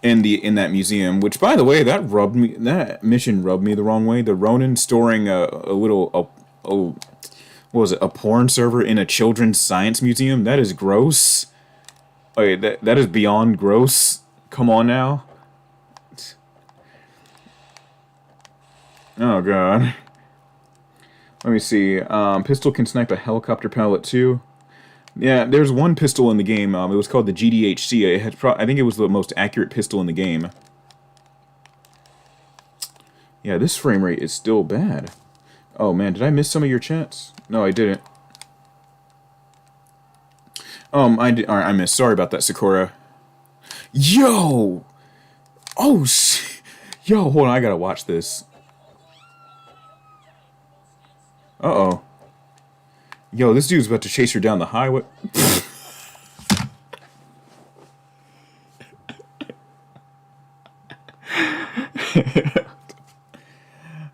in that museum, which, by the way, that mission rubbed me the wrong way. The Ronin storing what was it, a porn server in a children's science museum? That is gross. Okay, that is beyond gross. Come on now. Oh god. Let me see. Pistol can snipe a helicopter pilot too. Yeah, there's one pistol in the game. It was called the GDHC. I think it was the most accurate pistol in the game. Yeah, this frame rate is still bad. Oh man, did I miss some of your chats? No, I didn't. I did. All right, I missed. Sorry about that, Sakura. Yo! Oh, yo, hold on. I gotta watch this. Uh-oh. Yo, this dude's about to chase her down the highway.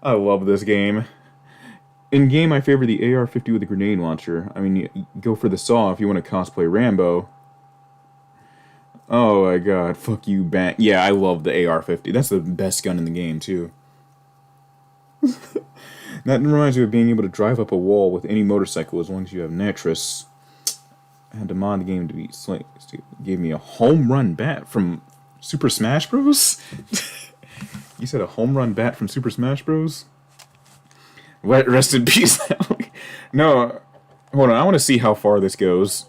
I love this game. In game, I favor the AR-50 with a grenade launcher. I mean, you go for the saw if you want to cosplay Rambo. Oh my god, fuck you, Bang. Yeah, I love the AR-50. That's the best gun in the game, too. That reminds me of being able to drive up a wall with any motorcycle as long as you have nitrous. I had to mod the game to be slick. It gave me a home run bat from Super Smash Bros? You said a home run bat from Super Smash Bros? Rest in peace. No, hold on. I want to see how far this goes.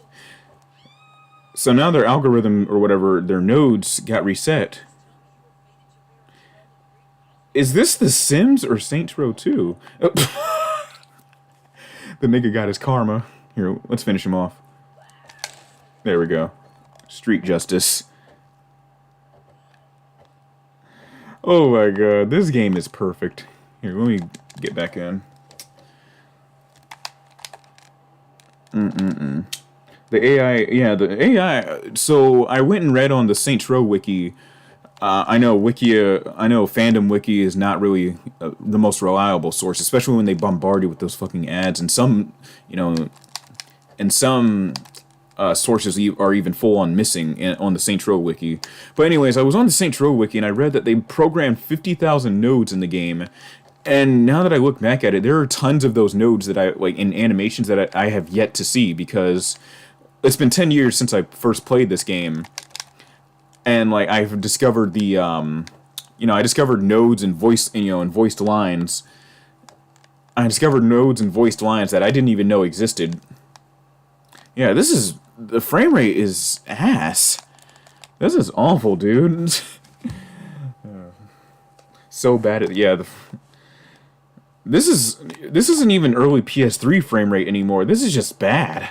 So now their algorithm, or whatever, their nodes got reset. Is this The Sims or Saints Row 2? Oh. The nigga got his karma. Here, let's finish him off. There we go. Street justice. Oh my god, this game is perfect. Here, let me get back in. The AI, yeah, the AI. So I went and read on the Saints Row wiki. I know Fandom Wiki is not really the most reliable source, especially when they bombard you with those fucking ads. And some, and some sources are even full on missing on the Saints Row wiki. But anyways, I was on the Saints Row wiki and I read that they programmed 50,000 nodes in the game. And now that I look back at it, there are tons of those nodes that I like in animations that I have yet to see, because it's been 10 years since I first played this game. And like I've discovered the I discovered nodes and voiced lines. I discovered nodes and voiced lines that I didn't even know existed. Yeah, the frame rate is ass. This is awful, dude. So bad at this isn't even early PS3 frame rate anymore. This is just bad.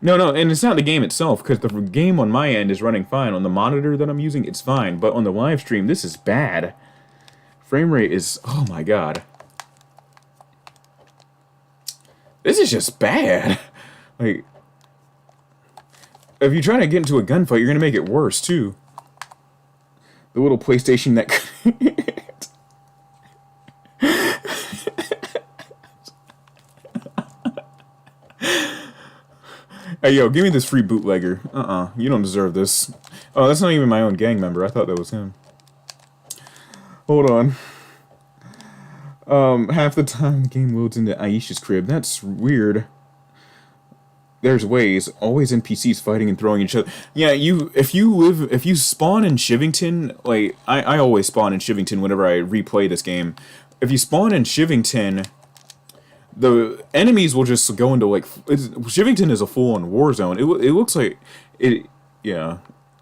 No, and it's not the game itself, because the game on my end is running fine. On the monitor that I'm using, it's fine. But on the live stream, this is bad. Frame rate is... oh my god. This is just bad. Like... if you're trying to get into a gunfight, you're going to make it worse, too. The little PlayStation that... Hey, yo, give me this free bootlegger. You don't deserve this. Oh, that's not even my own gang member. I thought that was him. Hold on. Half the time the game loads into Aisha's crib. That's weird. There's ways. Always NPCs fighting and throwing each other. Yeah, if you spawn in Shivington, like, I always spawn in Shivington whenever I replay this game. If you spawn in Shivington... the enemies will just go into, like... Shivington is a full-on war zone. It looks like... yeah.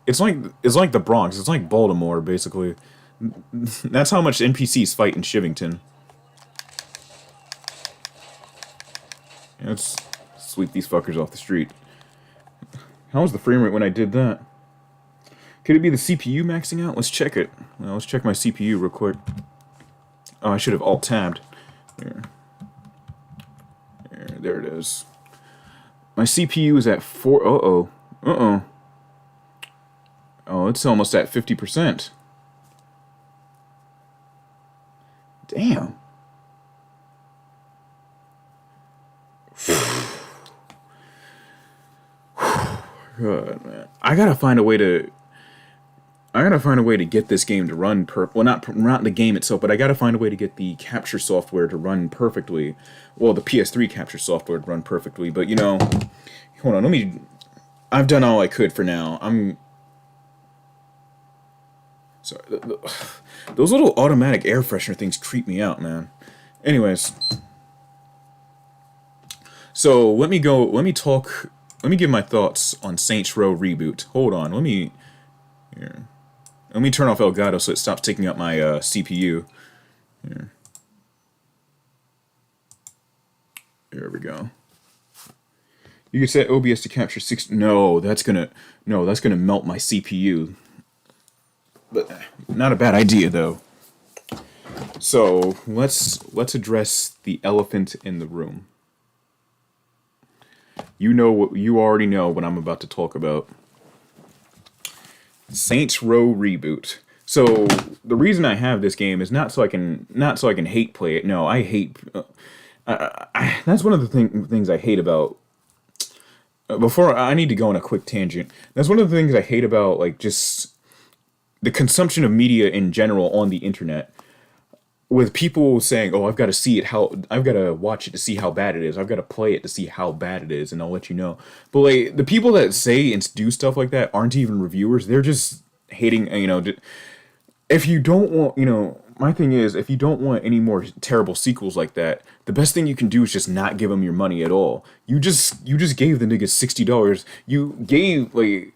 It's like the Bronx. It's like Baltimore, basically. That's how much NPCs fight in Shivington. Yeah, let's sweep these fuckers off the street. How was the frame rate when I did that? Could it be the CPU maxing out? Let's check it. Well, let's check my CPU real quick. Oh, I should have alt-tabbed. Here. There it is. My CPU is at 4... Uh-oh. Oh, it's almost at 50%. Damn. Good, man. I gotta find a way to get this game to run well, not the game itself, but I gotta find a way to get the capture software to run perfectly. Well, the PS3 capture software to run perfectly, but hold on, I've done all I could for now. Sorry, those little automatic air freshener things creep me out, man. Anyways, so let me give my thoughts on Saints Row Reboot. Hold on, let me turn off Elgato so it stops taking up my CPU. Here. There we go. You can set OBS to capture 6. No, that's gonna melt my CPU. But not a bad idea though. So let's address the elephant in the room. You already know what I'm about to talk about. Saints Row Reboot. So the reason I have this game is not so I can hate play it. No, I hate. That's one of the things I hate about. Before I need to go on a quick tangent. That's one of the things I hate about like just the consumption of media in general on the internet. With people saying, "Oh, I've got to see it. I've got to watch it to see how bad it is. I've got to play it to see how bad it is, and I'll let you know." But like the people that say and do stuff like that aren't even reviewers. They're just hating. If you don't want, my thing is, if you don't want any more terrible sequels like that, the best thing you can do is just not give them your money at all. You just gave the niggas $60. You gave like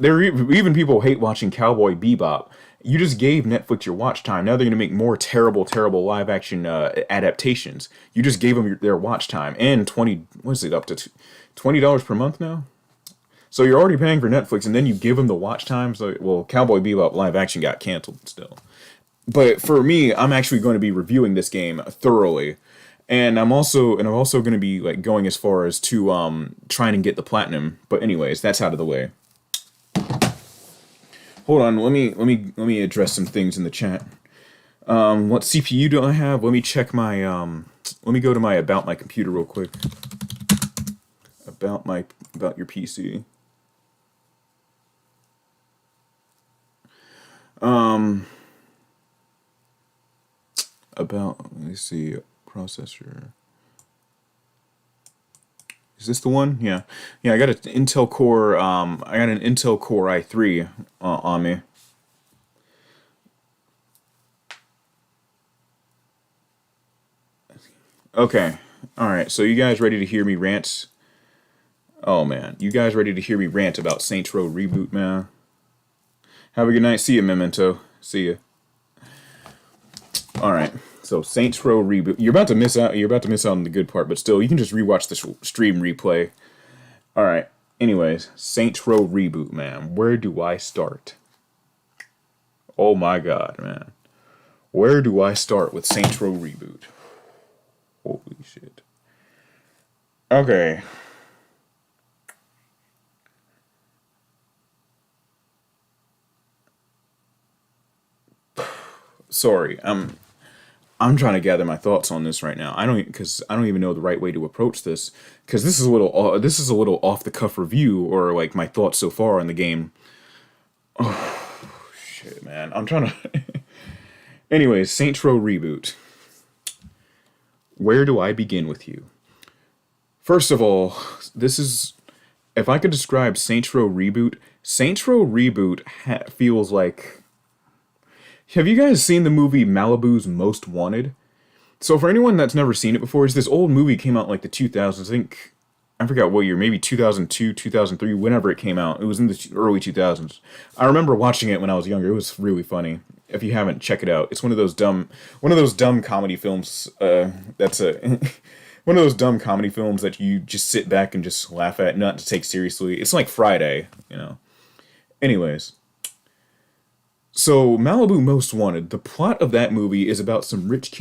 even people hate watching Cowboy Bebop. You just gave Netflix your watch time. Now they're gonna make more terrible, terrible live action adaptations. You just gave them their watch time and what is it up to $20 per month now? So you're already paying for Netflix, and then you give them the watch time. So, well, Cowboy Bebop live action got canceled still. But for me, I'm actually going to be reviewing this game thoroughly, and I'm also going to be like going as far as to trying to get the platinum. But anyways, that's out of the way. Hold on, let me address some things in the chat. What CPU do I have? Let me check my let me go to my about my computer real quick. About your PC. Let me see, processor. Is this the one? Yeah. Yeah, I got an Intel Core, i3 on me. Okay. Alright, so you guys ready to hear me rant? Oh man, you guys ready to hear me rant about Saints Row Reboot, man? Have a good night. See ya, Memento. See ya. All right. So Saints Row Reboot. You're about to miss out. You're about to miss out on the good part, but still, you can just rewatch the stream replay. All right. Anyways, Saints Row Reboot, man. Where do I start? Oh my God, man. Where do I start with Saints Row Reboot? Holy shit. Okay. Sorry, I'm trying to gather my thoughts on this right now. I don't even know the right way to approach this because this is a little off the cuff review or like my thoughts so far on the game. Oh shit, man! I'm trying to. Anyways, Saints Row Reboot. Where do I begin with you? First of all, if I could describe Saints Row Reboot. Saints Row Reboot feels like. Have you guys seen the movie Malibu's Most Wanted? So for anyone that's never seen it before, it's this old movie came out in like the 2000s. I forgot what year, maybe 2002, 2003, whenever it came out. It was in the early 2000s. I remember watching it when I was younger. It was really funny. If you haven't, check it out. It's one of those dumb comedy films. That's a one of those dumb comedy films that you just sit back and just laugh at, not to take seriously. It's like Friday, Anyways. So, Malibu Most Wanted, the plot of that movie is about some rich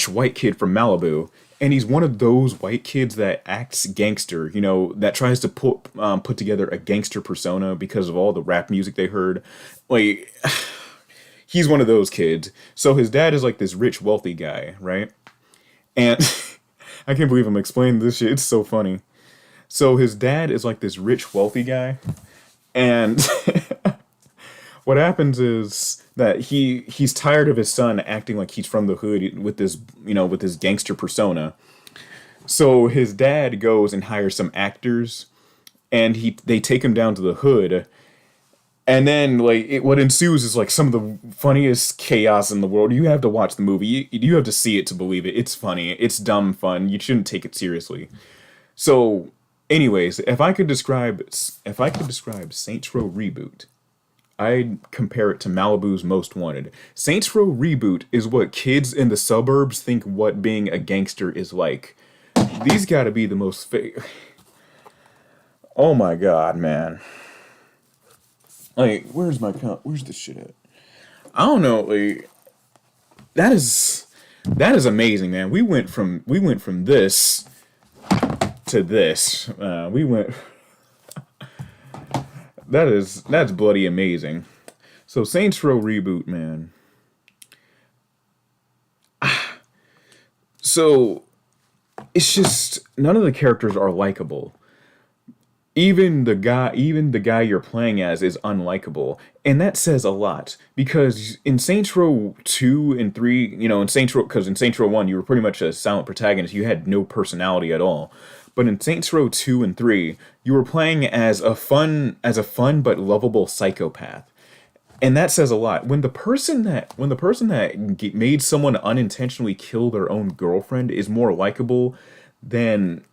white kid from Malibu, and he's one of those white kids that acts gangster, that tries to put together a gangster persona because of all the rap music they heard. Like, he's one of those kids. So his dad is like this rich, wealthy guy, right? And I can't believe I'm explaining this shit. It's so funny. So his dad is like this rich, wealthy guy, and what happens is that he's tired of his son acting like he's from the hood with this gangster persona. So his dad goes and hires some actors, and they take him down to the hood, and then like what ensues is like some of the funniest chaos in the world. You have to watch the movie. You have to see it to believe it. It's funny. It's dumb fun. You shouldn't take it seriously. So, anyways, if I could describe Saints Row Reboot, I'd compare it to Malibu's Most Wanted. Saints Row Reboot is what kids in the suburbs think what being a gangster is like. These gotta be the most Oh my God, man. Like, where's this shit at? I don't know, like, that is amazing, man. We went from this to this. We went That's bloody amazing. So Saints Row reboot, man. So it's just none of the characters are likable. Even the guy you're playing as is unlikable, and that says a lot because in Saints Row 2 and 3, in Saints Row, because in Saints Row 1 you were pretty much a silent protagonist, you had no personality at all. But in Saints Row 2 and 3, you were playing as a fun but lovable psychopath. And that says a lot. When the person that made someone unintentionally kill their own girlfriend is more likable than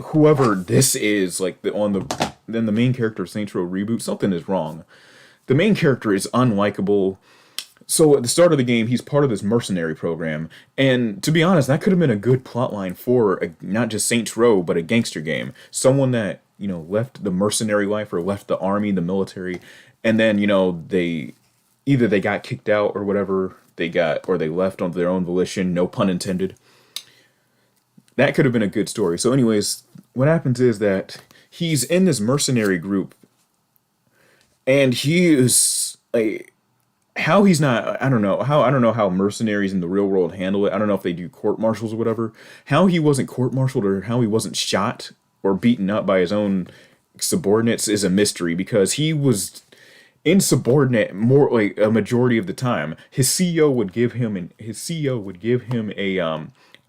whoever this is, like than the main character of Saints Row reboot, something is wrong. The main character is unlikable. So at the start of the game, he's part of this mercenary program, and to be honest, that could have been a good plotline for not just Saints Row, but a gangster game. Someone that left the mercenary life or left the army, the military, and then they either they got kicked out or whatever or they left on their own volition. No pun intended. That could have been a good story. So, anyways, what happens is that he's in this mercenary group, and he is like how he's not. I don't know how mercenaries in the real world handle it. I don't know if they do court martials or whatever. How he wasn't court martialed or how he wasn't shot or beaten up by his own subordinates is a mystery because he was insubordinate more like a majority of the time. His CEO would give him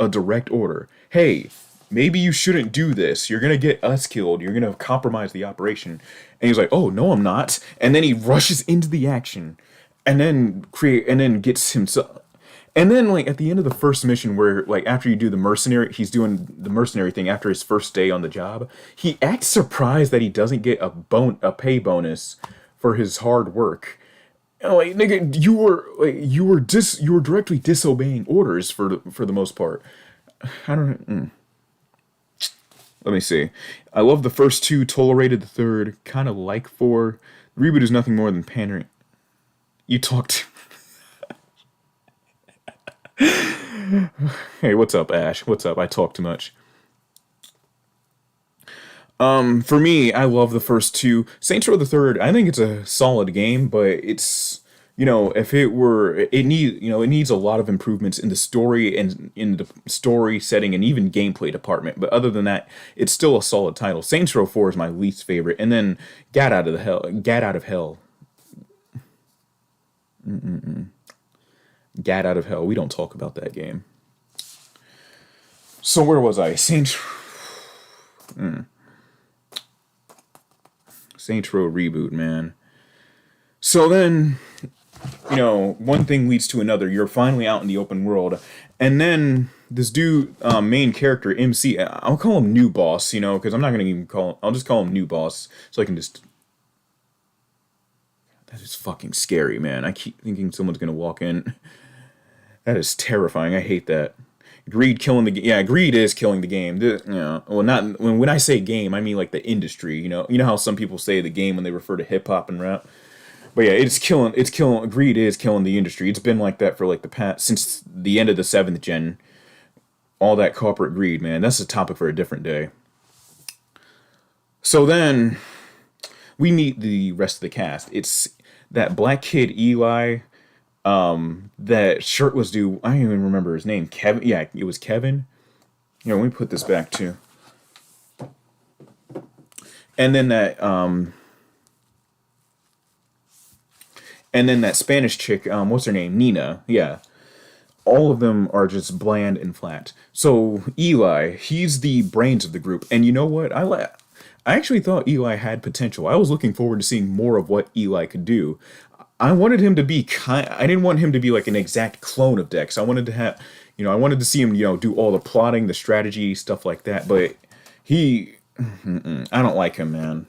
a direct order. Hey, maybe you shouldn't do this. You're gonna get us killed. You're gonna compromise the operation. And he's like, oh no, I'm not. And then he rushes into the action, and then gets himself. And then like at the end of the first mission, where like after you do he's doing the mercenary thing after his first day on the job. He acts surprised that he doesn't get a pay bonus for his hard work. Like nigga, you were directly disobeying orders for the most part. I don't. Let me see. I love the first two. Tolerated the third. Kind of like four. Reboot is nothing more than pandering. You talked. Hey, what's up, Ash? What's up? I talk too much. For me, I love the first two. Saints Row the Third, I think it's a solid game, but it's if it needs a lot of improvements in the story and in the story setting and even gameplay department. But other than that, it's still a solid title. Saints Row 4 is my least favorite, and then Gat Out of Hell. Gat Out of Hell. We don't talk about that game. So where was I? Saints Row reboot, man. So then, one thing leads to another. You're finally out in the open world, and then this dude, main character MC, I'll call him New Boss, because I'm not gonna even I'll just call him New Boss, so I can just. That is fucking scary, man. I keep thinking someone's gonna walk in. That is terrifying. I hate that. Greed killing the game. Yeah, greed is killing the game. Well, not when I say game, I mean like the industry. You know how some people say the game when they refer to hip hop and rap. But yeah, it's killing. Greed is killing the industry. It's been like that for like the past since the end of the 7th gen. All that corporate greed, man. That's a topic for a different day. So then we meet the rest of the cast. It's that black kid Eli. That shirtless dude, I don't even remember his name. Kevin? Yeah, it was Kevin. Let me put this back too. And then that Spanish chick, what's her name? Nina. Yeah. All of them are just bland and flat. So Eli, he's the brains of the group. And you know what? I actually thought Eli had potential. I was looking forward to seeing more of what Eli could do. I wanted him to be I didn't want him to be like an exact clone of Dex. I wanted to have, I wanted to see him, do all the plotting, the strategy, stuff like that. But I don't like him, man.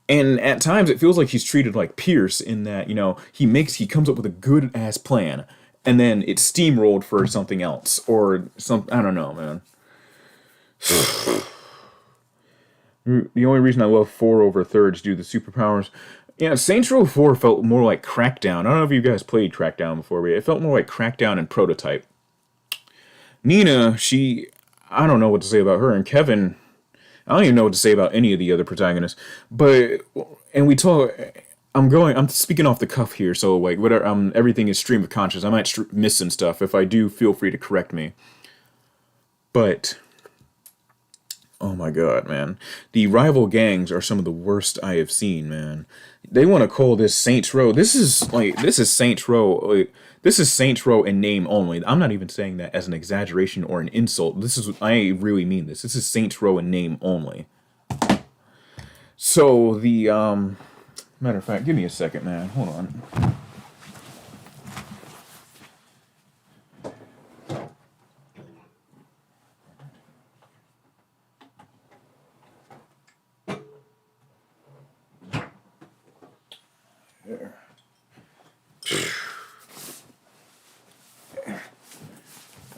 And at times it feels like he's treated like Pierce in that, he comes up with a good ass plan and then it's steamrolled for something else or I don't know, man. The only reason I love 4 over third is due to the superpowers. Yeah, Saints Row 4 felt more like Crackdown. I don't know if you guys played Crackdown before, but it felt more like Crackdown and Prototype. Nina, I don't know what to say about her. And Kevin, I don't even know what to say about any of the other protagonists. But and we talk. I'm speaking off the cuff here, so like whatever. Everything is stream of conscious. I might miss some stuff. If I do, feel free to correct me. But oh my god, man, the rival gangs are some of the worst I have seen, man. They want to call this Saints Row. This is Saints Row. This is Saints Row in name only. I'm not even saying that as an exaggeration or an insult. I really mean this. This is Saints Row in name only. So the matter of fact, give me a second, man. Hold on. There.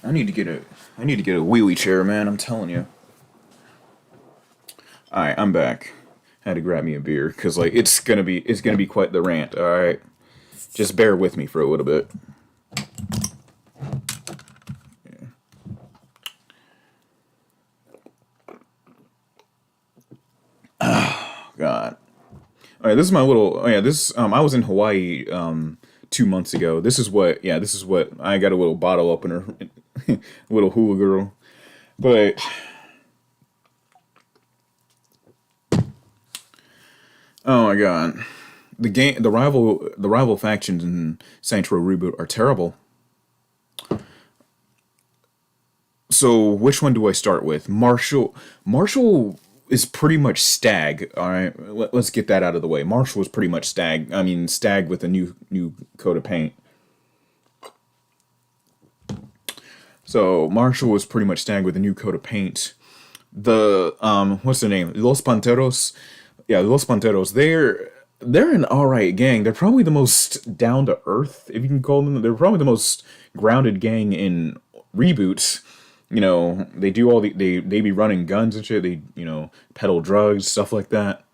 I need to get a wheelie chair, man. I'm telling you. All right, I'm back. Had to grab me a beer because like it's gonna be quite the rant. All right, just bear with me for a little bit. Oh God. All right, this is my little. Oh yeah, this I was in Hawaii 2 months ago. This is what I got, a little bottle opener, a little hula girl, but oh my God, the rival factions in Saints Row Reboot are terrible. So which one do I start with? Marshall is pretty much Stag. All right, let's get that out of the way. Marshall is pretty much Stag. I mean Stag with a new coat of paint. So Marshall was pretty much Stag with a new coat of paint. The what's their name? Los Panteros. Yeah, Los Panteros. They're an alright gang. They're probably the most down to earth, if you can call them. They're probably the most grounded gang in reboots. You know, they do all they be running guns and shit. They, peddle drugs, stuff like that.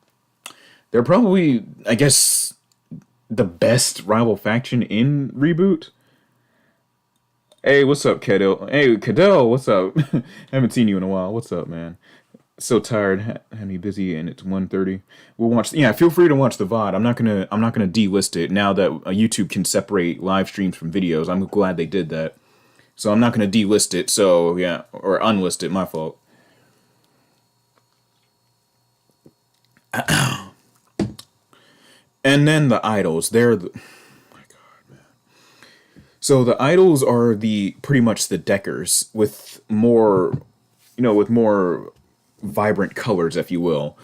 They're probably, I guess, the best rival faction in reboot. Hey, what's up, Cadell? Hey, Cadell, what's up? Haven't seen you in a while. What's up, man? So tired, had me busy, and it's 1:30. We'll watch. Yeah, feel free to watch the VOD. I'm not gonna delist it now that YouTube can separate live streams from videos. I'm glad they did that. So I'm not gonna delist it. So yeah, or unlist it. My fault. And then the idols. So the idols are the pretty much the deckers with more, with more vibrant colors, if you will.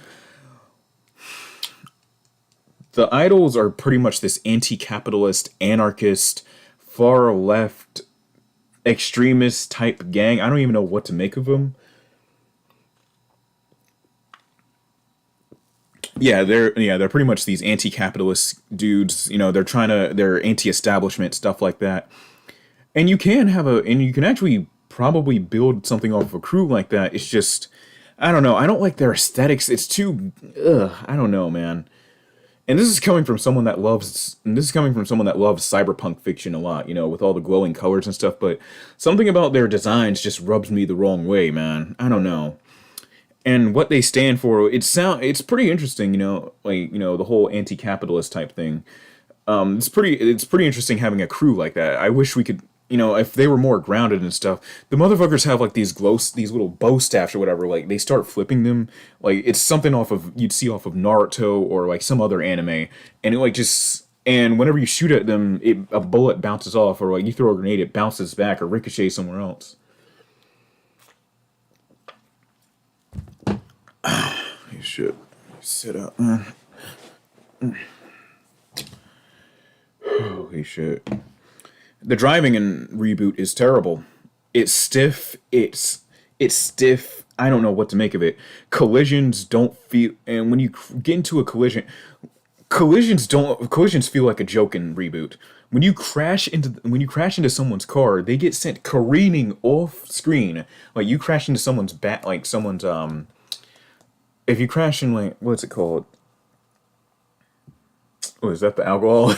The idols are pretty much this anti-capitalist, anarchist, far left, extremist type gang. I don't even know what to make of them. They're pretty much these anti-capitalist dudes. They're anti-establishment, stuff like that. And you can actually probably build something off of a crew like that. It's just, I don't know. I don't like their aesthetics. It's too, I don't know, man. And this is coming from someone that loves cyberpunk fiction a lot, with all the glowing colors and stuff. But something about their designs just rubs me the wrong way, man. I don't know. And what they stand for, it's pretty interesting, the whole anti-capitalist type thing. It's pretty interesting having a crew like that. I wish we could, if they were more grounded and stuff. The motherfuckers have like these little bow staffs or whatever. Like they start flipping them, like it's something you'd see off of Naruto or like some other anime, and and whenever you shoot at them, a bullet bounces off, or like you throw a grenade, it bounces back or ricochets somewhere else. You should sit up, man. Holy shit. The driving in Reboot is terrible. It's stiff. It's stiff. I don't know what to make of it. Collisions don't feel, and when you get into a collisions feel like a joke in Reboot. When you crash into someone's car, they get sent careening off screen. Like you crash into someone's back, like someone's if you crash in, like, what's it called? Oh, is that the alcohol?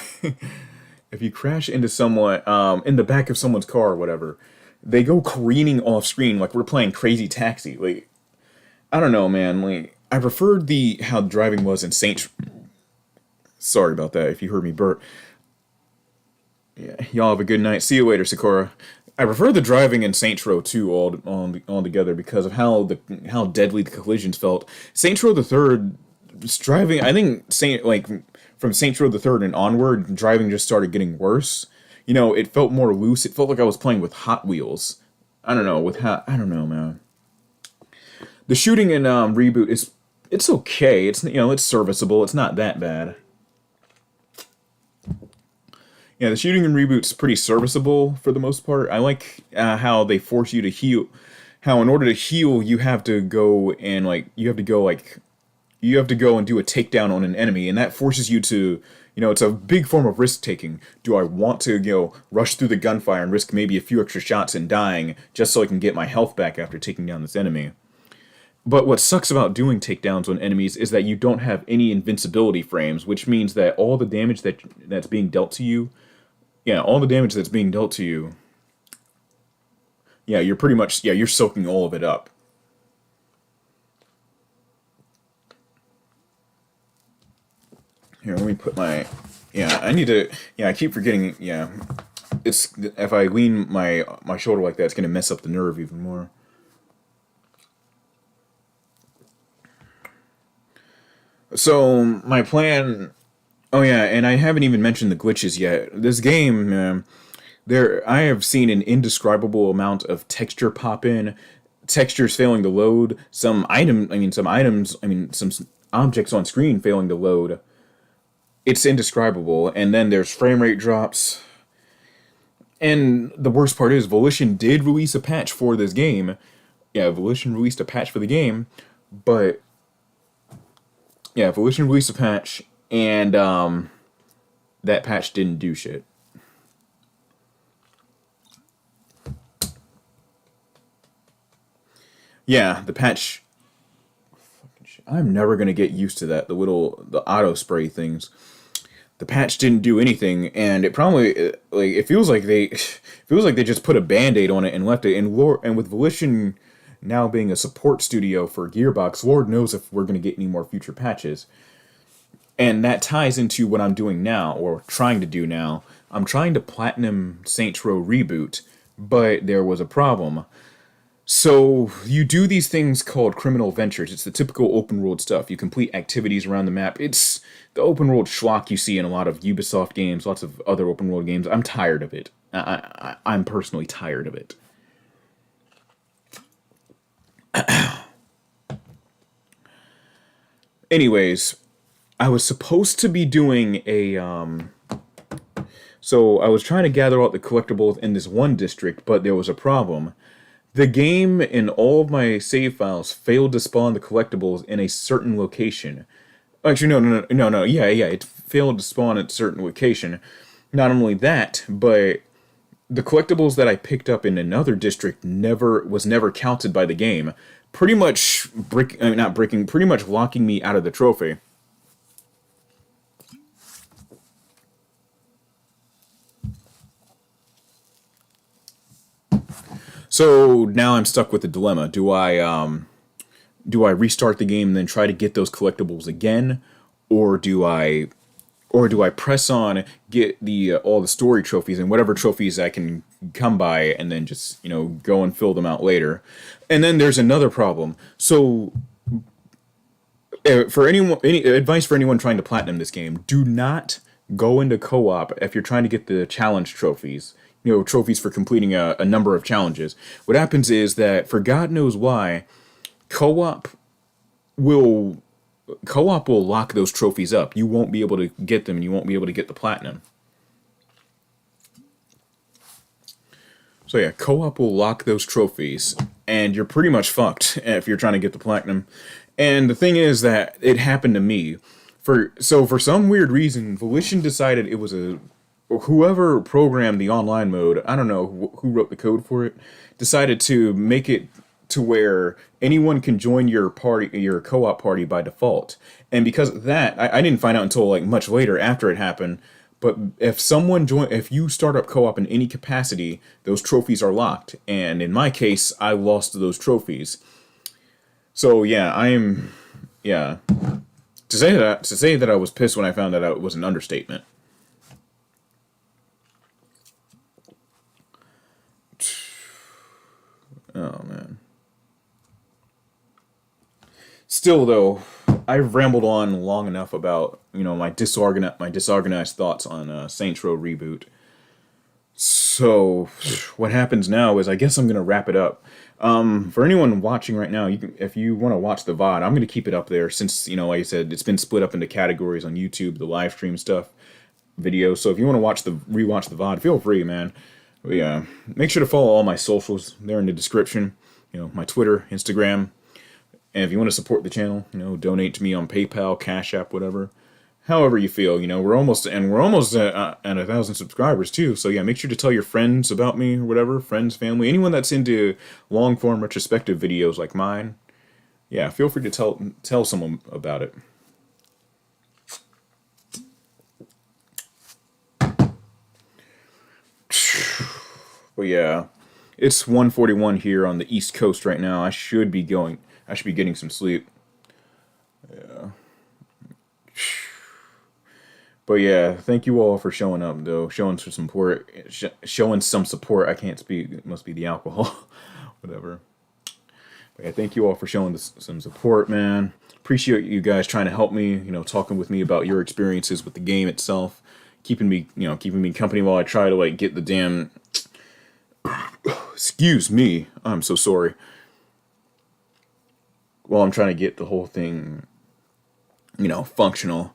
If you crash into someone in the back of someone's car or whatever, they go careening off screen like we're playing Crazy Taxi. Like I don't know, man. Like, I preferred the how driving was in Saints. Sorry about that. If you heard me burp. Yeah, y'all have a good night. See you later, Sakura. I prefer the driving in Saints Row 2 all together because of how deadly the collisions felt. Saints Row the Third driving. I think from Saints Row the Third and onward, driving just started getting worse. You know, it felt more loose. It felt like I was playing with Hot Wheels. I don't know I don't know, man. The shooting in reboot it's okay. It's it's serviceable. It's not that bad. Yeah, the shooting in reboots pretty serviceable for the most part. I like how they force you to heal. How in order to heal, you have to go and you have to go and do a takedown on an enemy, and that forces you to it's a big form of risk taking. Do I want to rush through the gunfire and risk maybe a few extra shots and dying just so I can get my health back after taking down this enemy? But what sucks about doing takedowns on enemies is that you don't have any invincibility frames, which means that all the damage that's being dealt to you, all the damage that's being dealt to you, you're pretty much, you're soaking all of it up. Here, let me put my, I need to, I keep forgetting, it's, if I lean my shoulder like that, it's going to mess up the nerve even more. So, my plan, oh yeah, and I haven't even mentioned the glitches yet. This game, I have seen an indescribable amount of texture pop in, textures failing to load, some objects on screen failing to load. It's indescribable, and then there's frame rate drops. And the worst part is, Volition did release a patch for this game. Yeah, Volition released a patch for the game, but Volition released a patch, and that patch didn't do shit. Yeah, the patch. I'm never gonna get used to that. The auto spray things. The patch didn't do anything, and it probably it feels like they just put a band-aid on it and left it. And with Volition now being a support studio for Gearbox, Lord knows if we're gonna get any more future patches. And that ties into what I'm doing now, or trying to do now. I'm trying to platinum Saints Row Reboot, but there was a problem. So, you do these things called criminal ventures. It's the typical open world stuff. You complete activities around the map. It's the open world schlock you see in a lot of Ubisoft games, lots of other open world games. I'm tired of it. I'm personally tired of it. Anyways, I was supposed to be doing a, so I was trying to gather all the collectibles in this one district, but there was a problem. The game in all of my save files failed to spawn the collectibles in a certain location. Actually, no, it failed to spawn at a certain location. Not only that, but the collectibles that I picked up in another district was never counted by the game. Pretty much pretty much locking me out of the trophy. So now I'm stuck with the dilemma. Do I restart the game and then try to get those collectibles again, or do I press on, get all the story trophies and whatever trophies I can come by, and then just go and fill them out later? And then there's another problem. So for any advice for anyone trying to platinum this game, do not go into co-op if you're trying to get the challenge trophies. Trophies for completing a number of challenges. What happens is that, for God knows why, co-op will lock those trophies up. You won't be able to get them, and you won't be able to get the platinum. So yeah, co-op will lock those trophies, and you're pretty much fucked if you're trying to get the platinum. And the thing is that it happened to me. For some weird reason, Volition decided it was whoever programmed the online mode, I don't know who wrote the code for it, decided to make it to where anyone can join your co-op party by default. And because of that, I didn't find out until much later after it happened, but if you start up co-op in any capacity, those trophies are locked. And in my case, I lost those trophies. So yeah, yeah. To say that I was pissed when I found that out was an understatement. Oh man. Still though, I've rambled on long enough about my disorganized thoughts on Saints Row reboot. So what happens now is I guess I'm gonna wrap it up. For anyone watching right now, if you want to watch the VOD, I'm gonna keep it up there since like I said, it's been split up into categories on YouTube, the live stream stuff, videos. So if you want to rewatch the VOD, feel free, man. But yeah, make sure to follow all my socials. They're in the description. My Twitter, Instagram, and if you want to support the channel, donate to me on PayPal, Cash App, whatever. However you feel, we're almost at 1,000 subscribers too. So yeah, make sure to tell your friends about me or whatever, friends, family, anyone that's into long form retrospective videos like mine. Yeah, feel free to tell someone about it. But yeah, it's 1:41 here on the East Coast right now. I should be getting some sleep. Yeah. But yeah, thank you all for showing up, though. Showing some support. Showing some support. I can't speak. It must be the alcohol. Whatever. But yeah, thank you all for showing some support, man. Appreciate you guys trying to help me. Talking with me about your experiences with the game itself, keeping me company while I try to get the damn. Excuse me. I'm so sorry. While I'm trying to get the whole thing, functional.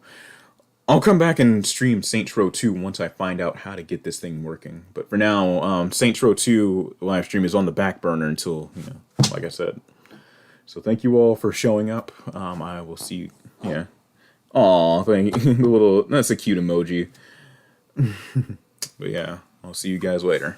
I'll come back and stream Saints Row 2 once I find out how to get this thing working. But for now, Saints Row 2 live stream is on the back burner until, like I said. So thank you all for showing up. I will see you. Yeah. Aw, thank you. That's a cute emoji. But yeah, I'll see you guys later.